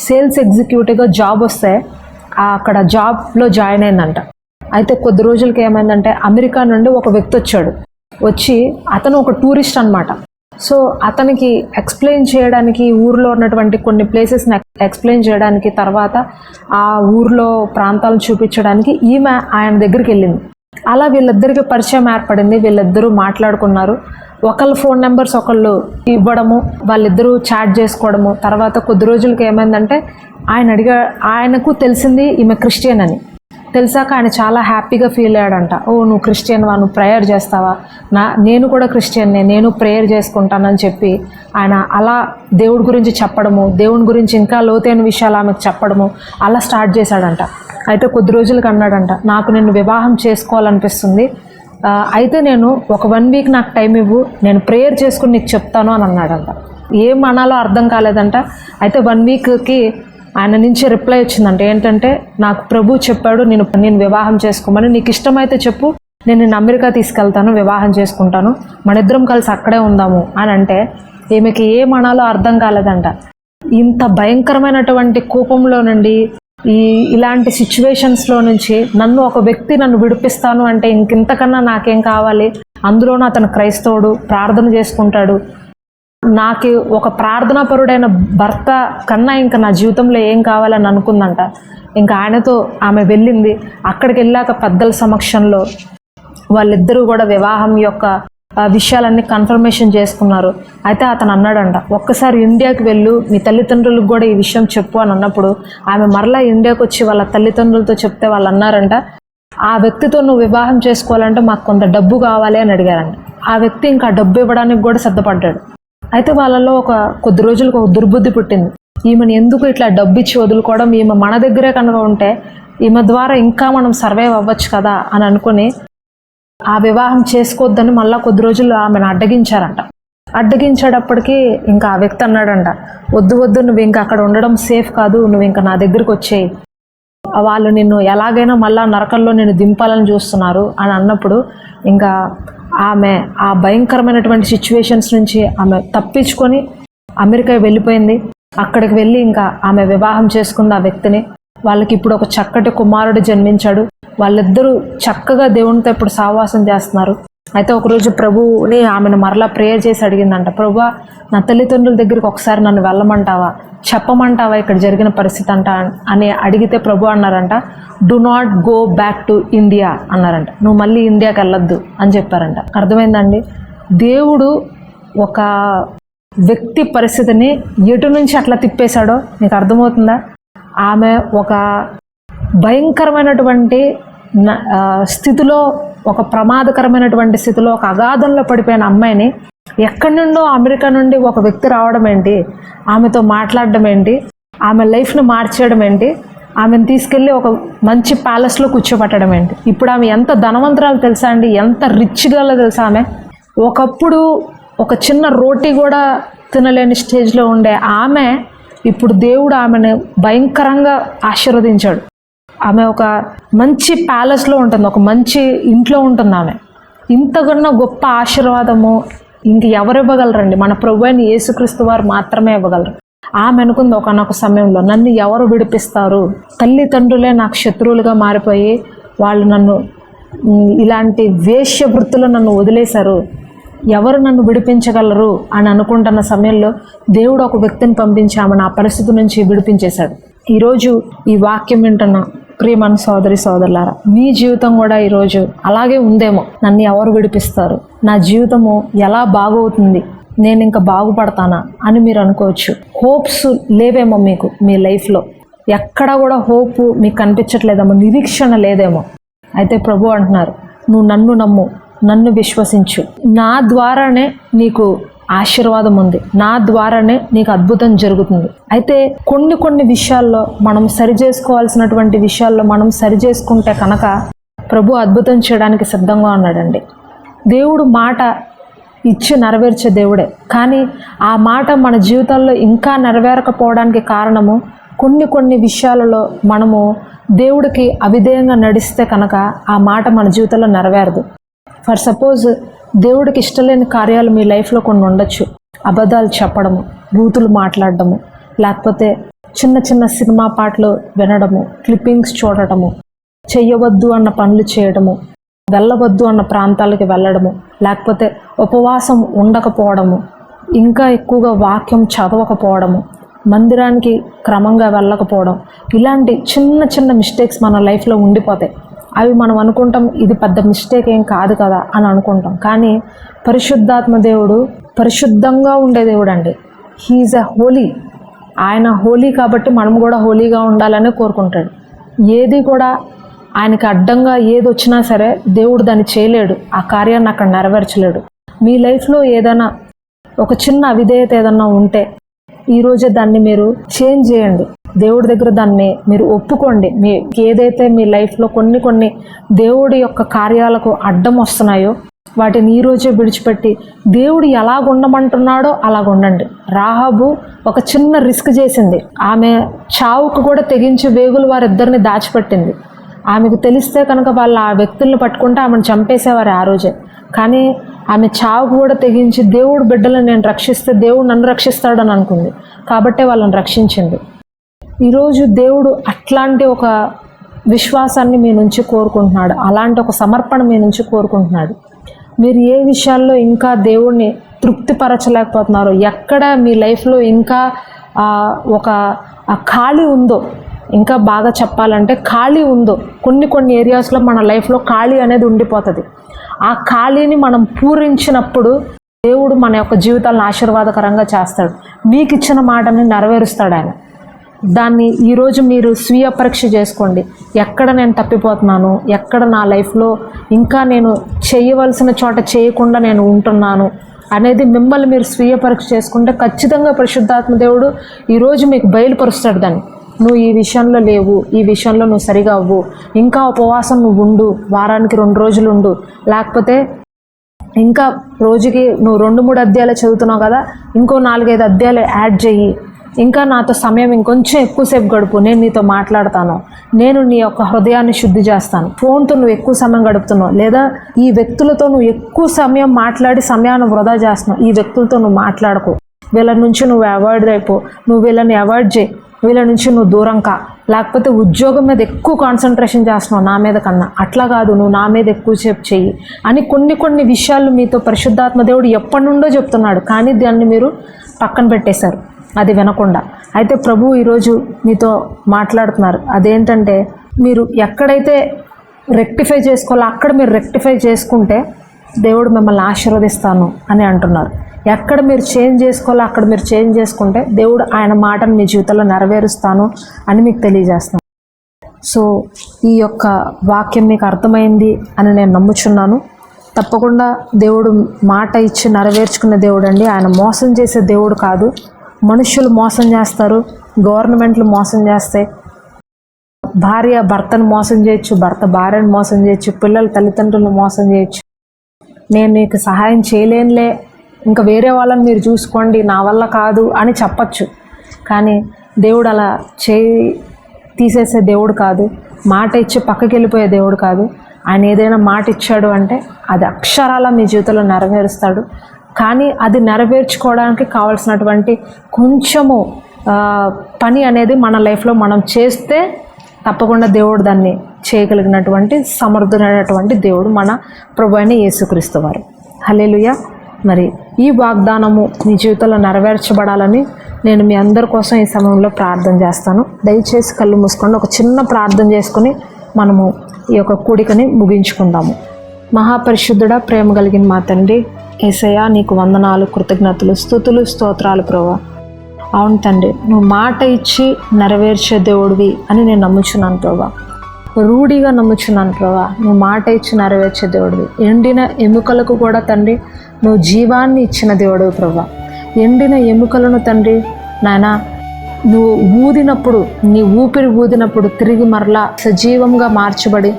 సేల్స్ ఎగ్జిక్యూటివ్గా జాబ్ వస్తే అక్కడ జాబ్లో జాయిన్ అయిందంట. అయితే కొద్ది రోజులకి ఏమైందంటే అమెరికా నుండి ఒక వ్యక్తి వచ్చి అతను ఒక టూరిస్ట్ అనమాట. సో అతనికి ఎక్స్ప్లెయిన్ చేయడానికి, ఊర్లో ఉన్నటువంటి కొన్ని ప్లేసెస్ని ఎక్స్ప్లెయిన్ చేయడానికి, తర్వాత ఆ ఊర్లో ప్రాంతాలను చూపించడానికి ఈమె ఆయన దగ్గరికి వెళ్ళింది. అలా వీళ్ళిద్దరికి పరిచయం ఏర్పడింది. వీళ్ళిద్దరూ మాట్లాడుకున్నారు. ఒకళ్ళ ఫోన్ నెంబర్స్ ఒకళ్ళు ఇవ్వడము, వాళ్ళిద్దరూ చాట్ చేసుకోవడము. తర్వాత కొద్ది రోజులకి ఏమైందంటే ఆయనకు తెలిసింది ఈమె క్రిస్టియన్ అని. తెలిసాక ఆయన చాలా హ్యాపీగా ఫీల్ అయ్యాడంట. ఓ, నువ్వు క్రిస్టియన్వా, నువ్వు ప్రేయర్ చేస్తావా, నేను కూడా క్రిస్టియన్నే, నేను ప్రేయర్ చేసుకుంటానని చెప్పి ఆయన అలా దేవుడి గురించి చెప్పడము, దేవుని గురించి ఇంకా లోతైన విషయాలు ఆమెకు చెప్పడము అలా స్టార్ట్ చేశాడంట. అయితే కొద్ది రోజులకు అన్నాడంట, నాకు నేను వివాహం చేసుకోవాలనిపిస్తుంది, అయితే నేను ఒక 1 వీక్ నాకు టైం ఇవ్వు, నేను ప్రేయర్ చేసుకుని నీకు చెప్తాను అని అన్నాడంట. ఏం అనాలో అర్థం కాలేదంట. అయితే 1 వీక్కి ఆయన నుంచి రిప్లై వచ్చిందంట. ఏంటంటే, నాకు ప్రభు చెప్పాడు నేను వివాహం చేసుకోమని, నీకు ఇష్టమైతే చెప్పు, నేను నిన్ను అమెరికా తీసుకెళ్తాను, వివాహం చేసుకుంటాను, మన ఇద్దరం కలిసి అక్కడే ఉందాము అని అంటే ఈమెకి ఏమనాలో అర్థం కాలేదంట. ఇంత భయంకరమైనటువంటి కోపంలో నుండి, ఇలాంటి సిచ్యువేషన్స్లో నుంచి ఒక వ్యక్తి నన్ను విడిపిస్తాను అంటే ఇంకింతకన్నా నాకేం కావాలి, అందులోనూ అతను క్రైస్తవుడు, ప్రార్థన చేసుకుంటాడు, నాకు ఒక ప్రార్థనాపరుడైన భర్త కన్నా ఇంకా నా జీవితంలో ఏం కావాలని అనుకుందంట. ఇంకా ఆయనతో ఆమె వెళ్ళింది. అక్కడికి వెళ్ళాక పెద్దల సమక్షంలో వాళ్ళిద్దరూ కూడా వివాహం యొక్క విషయాలన్నీ కన్ఫర్మేషన్ చేసుకున్నారు. అయితే అతను అన్నాడంట, ఒక్కసారి ఇండియాకి వెళ్ళు, నీ తల్లిదండ్రులకు కూడా ఈ విషయం చెప్పు అని అన్నప్పుడు ఆమె మరలా ఇండియాకి వచ్చి వాళ్ళ తల్లిదండ్రులతో చెప్తే వాళ్ళు అన్నారంట, ఆ వ్యక్తితో నువ్వు వివాహం చేసుకోవాలంటే మాకు కొంత డబ్బు కావాలి అని అడిగారంట. ఆ వ్యక్తి ఇంకా డబ్బు ఇవ్వడానికి కూడా సిద్ధపడ్డాడు. అయితే వాళ్ళలో కొద్ది రోజులకు ఒక దుర్బుద్ధి పుట్టింది. ఈమెను ఎందుకు ఇట్లా డబ్బు ఇచ్చి వదులుకోవడం, ఈమె మన దగ్గరే కనుక ఉంటే ఈమె ద్వారా ఇంకా మనం సర్వైవ్ అవ్వచ్చు కదా అని అనుకుని ఆ వివాహం చేసుకోవద్దని మళ్ళీ కొద్ది రోజులు ఆమెను అడ్డగించారంట. అడ్డగించేటప్పటికి ఇంకా ఆ వ్యక్తి అన్నాడంట, వద్దు నువ్వు ఇంకా అక్కడ ఉండడం సేఫ్ కాదు, నువ్వు ఇంకా నా దగ్గరికి వచ్చేయి, వాళ్ళు నిన్ను ఎలాగైనా మళ్ళా నరకంలో నిన్ను దింపాలని చూస్తున్నారు అని అన్నప్పుడు ఇంకా ఆమె ఆ భయంకరమైనటువంటి సిచ్యువేషన్స్ నుంచి ఆమె తప్పించుకొని అమెరికా వెళ్ళిపోయింది. అక్కడికి వెళ్ళి ఇంకా ఆమె వివాహం చేసుకుంది ఆ వ్యక్తిని. వాళ్ళకి ఇప్పుడు ఒక చక్కటి కుమారుడు జన్మించాడు. వాళ్ళిద్దరూ చక్కగా దేవునితో ఇప్పుడు సహవాసం చేస్తున్నారు. అయితే ఒకరోజు ప్రభువుని ఆమెను మరలా ప్రేయర్ చేసి అడిగిందంట, ప్రభువా, నా తల్లిదండ్రుల దగ్గరికి ఒకసారి నన్ను వెళ్ళమంటావా, చెప్పమంటావా ఇక్కడ జరిగిన పరిస్థితి అంట అని అడిగితే ప్రభు అన్నారంట, do not go back to India అన్నారంట. నువ్వు మళ్ళీ ఇండియాకి వెళ్ళొద్దు అని చెప్పారంట. అర్థమైందండి? దేవుడు ఒక వ్యక్తి పరిస్థితిని ఎటు నుంచి అట్లా తిప్పేశాడో నీకు అర్థమవుతుందా? ఆమె ఒక భయంకరమైనటువంటి స్థితిలో, ఒక ప్రమాదకరమైనటువంటి స్థితిలో, ఒక అగాధంలో పడిపోయిన అమ్మాయిని ఎక్కడి నుండో అమెరికా నుండి ఒక వ్యక్తి రావడం ఏంటి, ఆమెతో మాట్లాడడం ఏంటి, ఆమె లైఫ్ను మార్చేయడం ఏంటి, ఆమెను తీసుకెళ్ళి ఒక మంచి ప్యాలెస్లో కూర్చోబెట్టడం ఏంటి. ఇప్పుడు ఆమె ఎంత ధనవంతురాలు తెలుసా అండి, ఎంత రిచ్ గర్ల్ తెలుసా ఆమె. ఒకప్పుడు ఒక చిన్న రోటీ కూడా తినలేని స్టేజ్లో ఉండే ఆమె ఇప్పుడు దేవుడు ఆమెను భయంకరంగా ఆశీర్వదించాడు. ఆమె ఒక మంచి ప్యాలెస్లో ఉంటుంది, ఒక మంచి ఇంట్లో ఉంటుంది. ఆమె ఇంతకన్నా గొప్ప ఆశీర్వాదము ఇంక ఎవరు ఇవ్వగలరండి? మన ప్రభువైన యేసుక్రీస్తు వారు మాత్రమే ఇవ్వగలరు. ఆమె అనుకుంది ఒకనొక సమయంలో, నన్ను ఎవరు విడిపిస్తారు, తల్లిదండ్రులే నాకు శత్రువులుగా మారిపోయి వాళ్ళు నన్ను ఇలాంటి వేశ్య వృత్తులు నన్ను వదిలేశారు, ఎవరు నన్ను విడిపించగలరు అని అనుకుంటున్న సమయంలో దేవుడు ఒక వ్యక్తిని పంపించి ఆమెను ఆ పరిస్థితి నుంచి విడిపించేశాడు. ఈరోజు ఈ వాక్యం వింటున్న ప్రియమైన సోదరి సోదరులారా, మీ జీవితం కూడా ఈరోజు అలాగే ఉందేమో. నన్ను ఎవరు విడిపిస్తారు, నా జీవితము ఎలా బాగవుతుంది, నేను ఇంకా బాగుపడతానా అని మీరు అనుకోవచ్చు. హోప్స్ లేవేమో మీకు, మీ లైఫ్లో ఎక్కడ కూడా హోప్ మీకు కనిపించట్లేదేమో, నిరీక్షణ లేదేమో. అయితే ప్రభు అంటున్నారు, నువ్వు నన్ను నమ్ము, నన్ను విశ్వసించు, నా ద్వారానే నీకు ఆశీర్వాదం ఉంది, నా ద్వారానే నీకు అద్భుతం జరుగుతుంది. అయితే కొన్ని విషయాల్లో మనం సరి చేసుకోవాల్సినటువంటి విషయాల్లో మనం సరి చేసుకుంటే కనుక ప్రభు అద్భుతం చేయడానికి సిద్ధంగా ఉన్నాడండి. దేవుడు మాట ఇచ్చి నెరవేర్చే దేవుడే. కానీ ఆ మాట మన జీవితాల్లో ఇంకా నెరవేరకపోవడానికి కారణము కొన్ని విషయాలలో మనము దేవుడికి అవిధేయంగా నడిస్తే కనుక ఆ మాట మన జీవితంలో నెరవేరదు. ఫర్ సపోజ్ దేవుడికి ఇష్టలేని కార్యాలు మీ లైఫ్లో కొన్ని ఉండొచ్చు. అబద్ధాలు చెప్పడము, బూతులు మాట్లాడడము, లేకపోతే చిన్న సినిమా పాటలు వినడము, క్లిప్పింగ్స్ చూడటము, చెయ్యవద్దు అన్న పనులు చేయడము, వెళ్ళవద్దు అన్న ప్రాంతాలకి వెళ్ళడము, లేకపోతే ఉపవాసం ఉండకపోవడము, ఇంకా ఎక్కువగా వాక్యం చదవకపోవడము, మందిరానికి క్రమంగా వెళ్ళకపోవడం, ఇలాంటి చిన్న మిస్టేక్స్ మన లైఫ్లో ఉండిపోతాయి. అవి మనం అనుకుంటాం ఇది పెద్ద మిస్టేక్ ఏం కాదు కదా అని అనుకుంటాం. కానీ పరిశుద్ధాత్మ దేవుడు పరిశుద్ధంగా ఉండే దేవుడు అండి. హీఈస్ అ హోలీ. ఆయన హోలీ కాబట్టి మనం కూడా హోలీగా ఉండాలని కోరుకుంటాడు. ఏది కూడా ఆయనకి అడ్డంగా ఏది వచ్చినా సరే దేవుడు దాన్ని చేయలేడు, ఆ కార్యాన్ని అక్కడ నెరవేర్చలేడు. మీ లైఫ్లో ఏదైనా ఒక చిన్న అవిధేయత ఏదన్నా ఉంటే ఈరోజే దాన్ని మీరు చేంజ్ చేయండి. దేవుడి దగ్గర దాన్ని మీరు ఒప్పుకోండి. మీ ఏదైతే మీ లైఫ్లో కొన్ని దేవుడి యొక్క కార్యాలకు అడ్డం వస్తున్నాయో వాటిని ఈరోజే విడిచిపెట్టి దేవుడు ఎలాగ ఉండమంటున్నాడో అలాగ ఉండండి. రాహాబు ఒక చిన్న రిస్క్ చేసింది. ఆమె చావుకు కూడా తెగించి వేగులు వారిద్దరిని దాచిపెట్టింది. ఆమెకు తెలిస్తే కనుక వాళ్ళు ఆ వ్యక్తుల్ని పట్టుకుంటే ఆమెను చంపేసేవారు ఆ రోజే. కానీ ఆమె చావుకు కూడా తెగించి దేవుడు బిడ్డలను నేను రక్షిస్తే దేవుడు నన్ను రక్షిస్తాడని అనుకుంది. కాబట్టే వాళ్ళని రక్షించింది. ఈరోజు దేవుడు అట్లాంటి ఒక విశ్వాసాన్ని మీ నుంచి కోరుకుంటున్నాడు. అలాంటి ఒక సమర్పణ మీ నుంచి కోరుకుంటున్నాడు. మీరు ఏ విషయాల్లో ఇంకా దేవుణ్ణి తృప్తిపరచలేకపోతున్నారో, ఎక్కడ మీ లైఫ్లో ఇంకా ఒక ఖాళీ ఉందో, ఇంకా బాగా చెప్పాలంటే ఖాళీ ఉందో, కొన్ని ఏరియాస్లో మన లైఫ్లో ఖాళీ అనేది ఉండిపోతుంది. ఆ ఖాళీని మనం పూరించినప్పుడు దేవుడు మన యొక్క జీవితాలను ఆశీర్వాదకరంగా చేస్తాడు. మీకు ఇచ్చిన మాటని నెరవేరుస్తాడు ఆయన. దాన్ని ఈరోజు మీరు స్వీయ పరీక్ష చేసుకోండి. ఎక్కడ నేను తప్పిపోతున్నాను, ఎక్కడ నా లైఫ్లో ఇంకా నేను చేయవలసిన చోట చేయకుండా నేను ఉంటున్నాను అనేది మిమ్మల్ని మీరు స్వీయ పరీక్ష చేసుకుంటే ఖచ్చితంగా పరిశుద్ధాత్మ దేవుడు ఈరోజు మీకు బయలుపరుస్తాడు దాన్ని. నువ్వు ఈ విషయంలో లేవు, ఈ విషయంలో నువ్వు సరిగా అవ్వు, ఇంకా ఉపవాసం నువ్వు ఉండు, వారానికి 2 రోజులు ఉండు, లేకపోతే ఇంకా రోజుకి నువ్వు 2-3 అధ్యాయాలు చదువుతున్నావు కదా, ఇంకో 4-5 అధ్యాయాలు యాడ్ చెయ్యి, ఇంకా నాతో సమయం ఇంకొంచెం ఎక్కువసేపు గడుపు, నేను నీతో మాట్లాడతాను, నేను నీ యొక్క హృదయాన్ని శుద్ధి చేస్తాను. ఫోన్తో నువ్వు ఎక్కువ సమయం గడుపుతున్నావు, లేదా ఈ వ్యక్తులతో నువ్వు ఎక్కువ సమయం మాట్లాడి సమయాన్ని వృధా చేస్తున్నావు, ఈ వ్యక్తులతో నువ్వు మాట్లాడకు, వీళ్ళ నుంచి నువ్వు అవాయిడ్ అయిపో, నువ్వు వీళ్ళని అవాయిడ్ చేయి, వీళ్ళ నుంచి నువ్వు దూరం కా, లేకపోతే ఉద్యోగం మీద ఎక్కువ కాన్సన్ట్రేషన్ చేస్తున్నావు నా మీద కన్నా, అట్లా కాదు నువ్వు నా మీద ఎక్కువసేపు చెయ్యి అని కొన్ని విషయాలు మీతో పరిశుద్ధాత్మ దేవుడు ఎప్పటి నుండో చెప్తున్నాడు. కానీ దాన్ని మీరు పక్కన పెట్టేశారు, అది వినకుండా. అయితే ప్రభు ఈరోజు మీతో మాట్లాడుతున్నారు. అదేంటంటే మీరు ఎక్కడైతే రెక్టిఫై చేసుకోవాలో అక్కడ మీరు రెక్టిఫై చేసుకుంటే దేవుడు మిమ్మల్ని ఆశీర్వదిస్తాను అని అంటున్నారు. ఎక్కడ మీరు చేంజ్ చేసుకోవాలో అక్కడ మీరు చేంజ్ చేసుకుంటే దేవుడు ఆయన మాటను మీ జీవితంలో నెరవేరుస్తాను అని మీకు తెలియజేస్తాను. సో ఈ యొక్క వాక్యం మీకు అర్థమైంది అని నేను నమ్ముచున్నాను. తప్పకుండా దేవుడు మాట ఇచ్చి నెరవేర్చుకునే దేవుడు అండి. ఆయన మోసం చేసే దేవుడు కాదు. మనుషులు మోసం చేస్తారు, గవర్నమెంట్లు మోసం చేస్తాయి, భార్య భర్తను మోసం చేయొచ్చు, భర్త భార్యను మోసం చేయొచ్చు, పిల్లలు తల్లిదండ్రులను మోసం చేయొచ్చు. నేను నీకు సహాయం చేయలేనులే, ఇంకా వేరే వాళ్ళని మీరు చూసుకోండి, నా వల్ల కాదు అని చెప్పచ్చు. కానీ దేవుడు అలా తీసేసే దేవుడు కాదు, మాట ఇచ్చి పక్కకి వెళ్ళిపోయే దేవుడు కాదు. ఆయన ఏదైనా మాట ఇచ్చాడు అంటే అది అక్షరాల మీ జీవితంలో నెరవేరుస్తాడు. కానీ అది నెరవేర్చుకోవడానికి కావాల్సినటువంటి కొంచెము పని అనేది మన లైఫ్లో మనం చేస్తే తప్పకుండా దేవుడు దాన్ని చేయగలిగినటువంటి సమర్థుడైనటువంటి దేవుడు మన ప్రభువైన యేసుక్రీస్తు వారు. హల్లెలూయా. మరి ఈ వాగ్దానము మీ జీవితంలో నెరవేర్చబడాలని నేను మీ అందరి కోసం ఈ సమయంలో ప్రార్థన చేస్తాను. దయచేసి కళ్ళు మూసుకొని ఒక చిన్న ప్రార్థన చేసుకుని మనము ఈ యొక్క కూడికని ముగించుకుందాము. మహాపరిశుద్ధుడా, ప్రేమ కలిగిన మా తండ్రి యేసయ్యా, నీకు వందనాలు, కృతజ్ఞతలు, స్తుతులు, స్తోత్రాలు ప్రభువా. అవును తండ్రి, నువ్వు మాట ఇచ్చి నెరవేర్చే దేవుడివి అని నేను నమ్ముచున్నాను ప్రభువా. రూఢిగా నమ్ముచున్నాను ప్రభువా, నువ్వు మాట ఇచ్చి నెరవేర్చే దేవుడివి. ఎండిన ఎముకలకు కూడా తండ్రి నువ్వు జీవాన్ని ఇచ్చిన దేవుడివి ప్రభువా. ఎండిన ఎముకలను తండ్రి నాయన నువ్వు ఊదినప్పుడు, నీ ఊపిరి ఊదినప్పుడు తిరిగి మరలా సజీవంగా మార్చబడి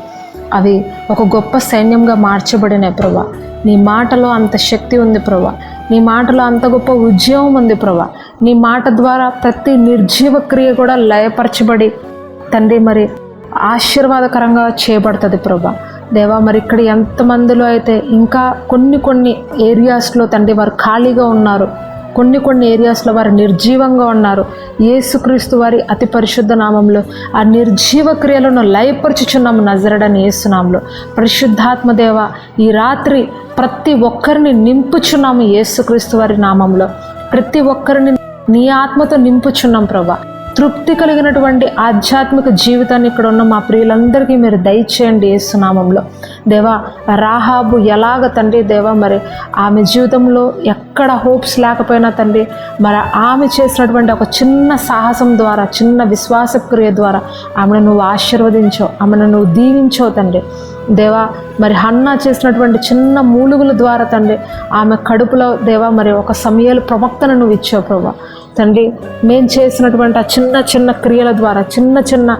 అవి ఒక గొప్ప సైన్యంగా మార్చబడినాయి ప్రభువా. నీ మాటలో అంత శక్తి ఉంది ప్రభువా. నీ మాటలో అంత గొప్ప ఉద్యమం ఉంది ప్రభా. నీ మాట ద్వారా ప్రతి నిర్జీవ క్రియ కూడా లయపరచబడి తండ్రి మరి ఆశీర్వాదకరంగా చేయబడుతుంది ప్రభా. దేవా, మరి ఇక్కడ ఎంతమందిలో అయితే ఇంకా కొన్ని ఏరియాస్లో తండ్రి వారు ఖాళీగా ఉన్నారు, కొన్ని ఏరియాస్లో వారు నిర్జీవంగా ఉన్నారు. యేసుక్రీస్తు వారి అతి పరిశుద్ధ నామంలో ఆ నిర్జీవ క్రియలను లయపరుచుచున్నాము నజరేయుడైన యేసు నామములో. పరిశుద్ధాత్మ దేవ, ఈ రాత్రి ప్రతి ఒక్కరిని నింపుచున్నాము యేసుక్రీస్తు వారి నామంలో. ప్రతి ఒక్కరిని నీ ఆత్మతో నింపుచున్నాం ప్రభా. తృప్తి కలిగినటువంటి ఆధ్యాత్మిక జీవితాన్ని ఇక్కడ ఉన్న మా ప్రియులందరికీ మీరు దయచేయండి యేసు నామములో. దేవా, రాహాబు ఎలాగ తండ్రి దేవా మరి ఆమె జీవితంలో ఎక్కడ హోప్స్ లేకపోయినా తండ్రి మరి ఆమె చేసినటువంటి ఒక చిన్న సాహసం ద్వారా, చిన్న విశ్వాస క్రియ ద్వారా ఆమెను నువ్వు ఆశీర్వదించావు, ఆమెను నువ్వు దీవించావు తండ్రి. దేవా, మరి హన్నా చేసినటువంటి చిన్న మూలుగుల ద్వారా తండ్రి ఆమె కడుపులో దేవా మరి ఒక సమయాలు ప్రవక్తను నువ్వు ఇచ్చావు ప్రభా. తండ్రి, మేము చేసినటువంటి ఆ చిన్న క్రియల ద్వారా, చిన్న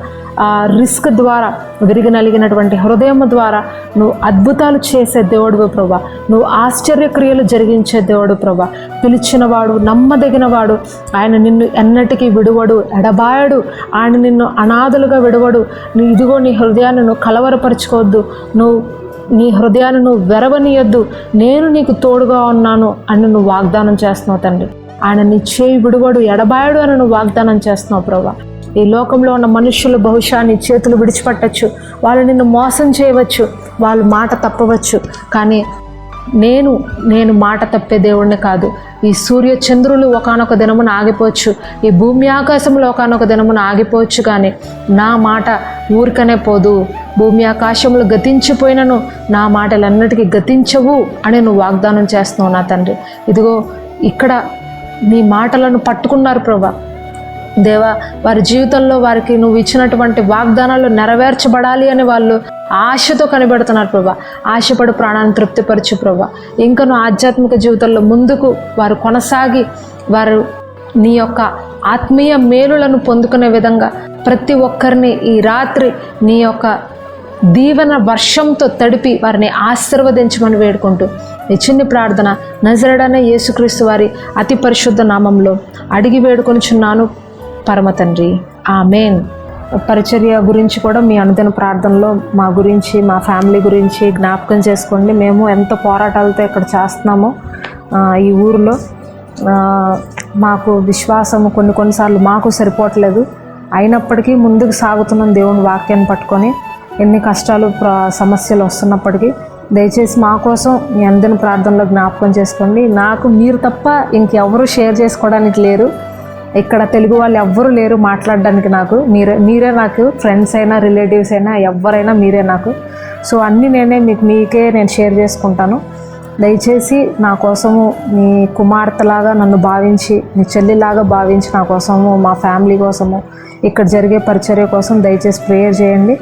రిస్క్ ద్వారా విరిగి నలిగినటువంటి హృదయం ద్వారా నువ్వు అద్భుతాలు చేసే దేవుడు ప్రభా. నువ్వు ఆశ్చర్యక్రియలు జరిగించే దేవుడు ప్రభా. పిలిచినవాడు, నమ్మదగినవాడు. ఆయన నిన్ను ఎన్నటికీ విడువడు, ఎడబాయడు. ఆయన నిన్ను అనాథలుగా విడువడు. ఇదిగో నీ హృదయాన్ని నువ్వు కలవరపరుచుకోవద్దు, నీ హృదయాన్ని నువ్వు వెరవనీయొద్దు, నేను నీకు తోడుగా ఉన్నాను అని నువ్వు వాగ్దానం చేస్తున్నావు తండ్రి. ఆయన నీ చేయి విడువడు, ఎడబాయడు అని నువ్వు వాగ్దానం చేస్తున్నావు ప్రభా. ఈ లోకంలో ఉన్న మనుషులు బహుశా నీ చేతులు విడిచిపెట్టచ్చు, వాళ్ళు నిన్ను మోసం చేయవచ్చు, వాళ్ళు మాట తప్పవచ్చు. కానీ నేను మాట తప్పే దేవుడిని కాదు. ఈ సూర్య చంద్రులు ఒకానొక దినమున ఆగిపోవచ్చు, ఈ భూమి ఆకాశంలో ఒకానొక దినమున ఆగిపోవచ్చు, కానీ నా మాట ఊరికనే పోదు. భూమి ఆకాశములు గతించిపోయినను నా మాటలన్నిటికీ గతించవు అని నువ్వు వాగ్దానం చేస్తున్నావు నా తండ్రి. ఇదిగో ఇక్కడ నీ మాటలను పట్టుకున్నారు ప్రభా. దేవా, వారి జీవితంలో వారికి నువ్వు ఇచ్చినటువంటి వాగ్దానాలు నెరవేర్చబడాలి అని వాళ్ళు ఆశతో కనిపెడుతున్నారు ప్రభా. ఆశపడి ప్రాణాన్ని తృప్తిపరచు ప్రభా. ఇంకను ఆధ్యాత్మిక జీవితంలో ముందుకు వారు కొనసాగి వారు నీ యొక్క ఆత్మీయ మేలులను పొందుకునే విధంగా ప్రతి ఒక్కరిని ఈ రాత్రి నీ యొక్క దీవెన వర్షంతో తడిపి వారిని ఆశీర్వదించమని వేడుకుంటూ ఈ చిన్ని ప్రార్థన నజరేయుడైన యేసుక్రీస్తు వారి అతి పరిశుద్ధ నామంలో అడిగి వేడుకొనిచున్నాను పరమ తండ్రి, ఆమేన్. పరిచర్య గురించి కూడా మీ అనుదిన ప్రార్థనలో మా గురించి, మా ఫ్యామిలీ గురించి జ్ఞాపకం చేసుకోండి. మేము ఎంతో పోరాటాలతో ఇక్కడ చేస్తున్నామో ఈ ఊరిలో మాకు విశ్వాసము కొన్నిసార్లు మాకు సరిపోవట్లేదు. అయినప్పటికీ ముందుకు సాగుతున్నాం దేవుని వాక్యాన్ని పట్టుకొని. ఎన్ని కష్టాలు సమస్యలు వస్తున్నప్పటికీ దయచేసి మా కోసం మీ అందరిని ప్రార్థనలో జ్ఞాపకం చేసుకోండి. నాకు మీరు తప్ప ఇంకెవరు షేర్ చేసుకోవడానికి లేరు. ఇక్కడ తెలుగు వాళ్ళు ఎవ్వరూ లేరు మాట్లాడడానికి. నాకు మీరే నాకు ఫ్రెండ్స్ అయినా, రిలేటివ్స్ అయినా, ఎవరైనా మీరే నాకు. సో అన్నీ మీకే నేను షేర్ చేసుకుంటాను. దయచేసి నా కోసము మీ కుమార్తెలాగా నన్ను భావించి, మీ చెల్లిలాగా భావించి నా కోసము, మా ఫ్యామిలీ కోసము, ఇక్కడ జరిగే పరిచర్య కోసం దయచేసి ప్రేయర్ చేయండి.